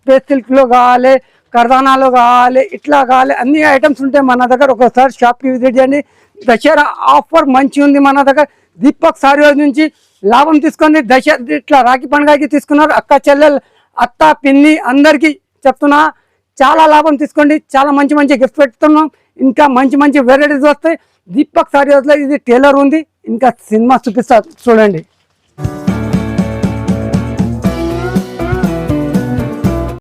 పేస్ సిల్క్లో కావాలి, కర్దానాలో కావాలి, ఇట్లా కావాలి, అన్ని ఐటమ్స్ ఉంటాయి మన దగ్గర. ఒకసారి షాప్కి విజిట్ చేయండి. దసరా ఆఫర్ మంచి ఉంది మన దగ్గర. దీపక్ సారీ హౌస్ నుంచి లాభం తీసుకొని ఇట్లా రాఖీ పండుగకి తీసుకున్నారు. అక్క చెల్లెలు, అత్త పిన్ని అందరికీ చెప్తున్నా, చాలా లాభం తీసుకోండి. చాలా మంచి మంచి గిఫ్ట్ పెడుతున్నాం. ఇంకా మంచి మంచి వెరైటీస్ వస్తాయి. దీపక్ సారీ హౌస్లో ఇది టైలర్ ఉంది, ఇంకా సినిమా చూపిస్తా చూడండి.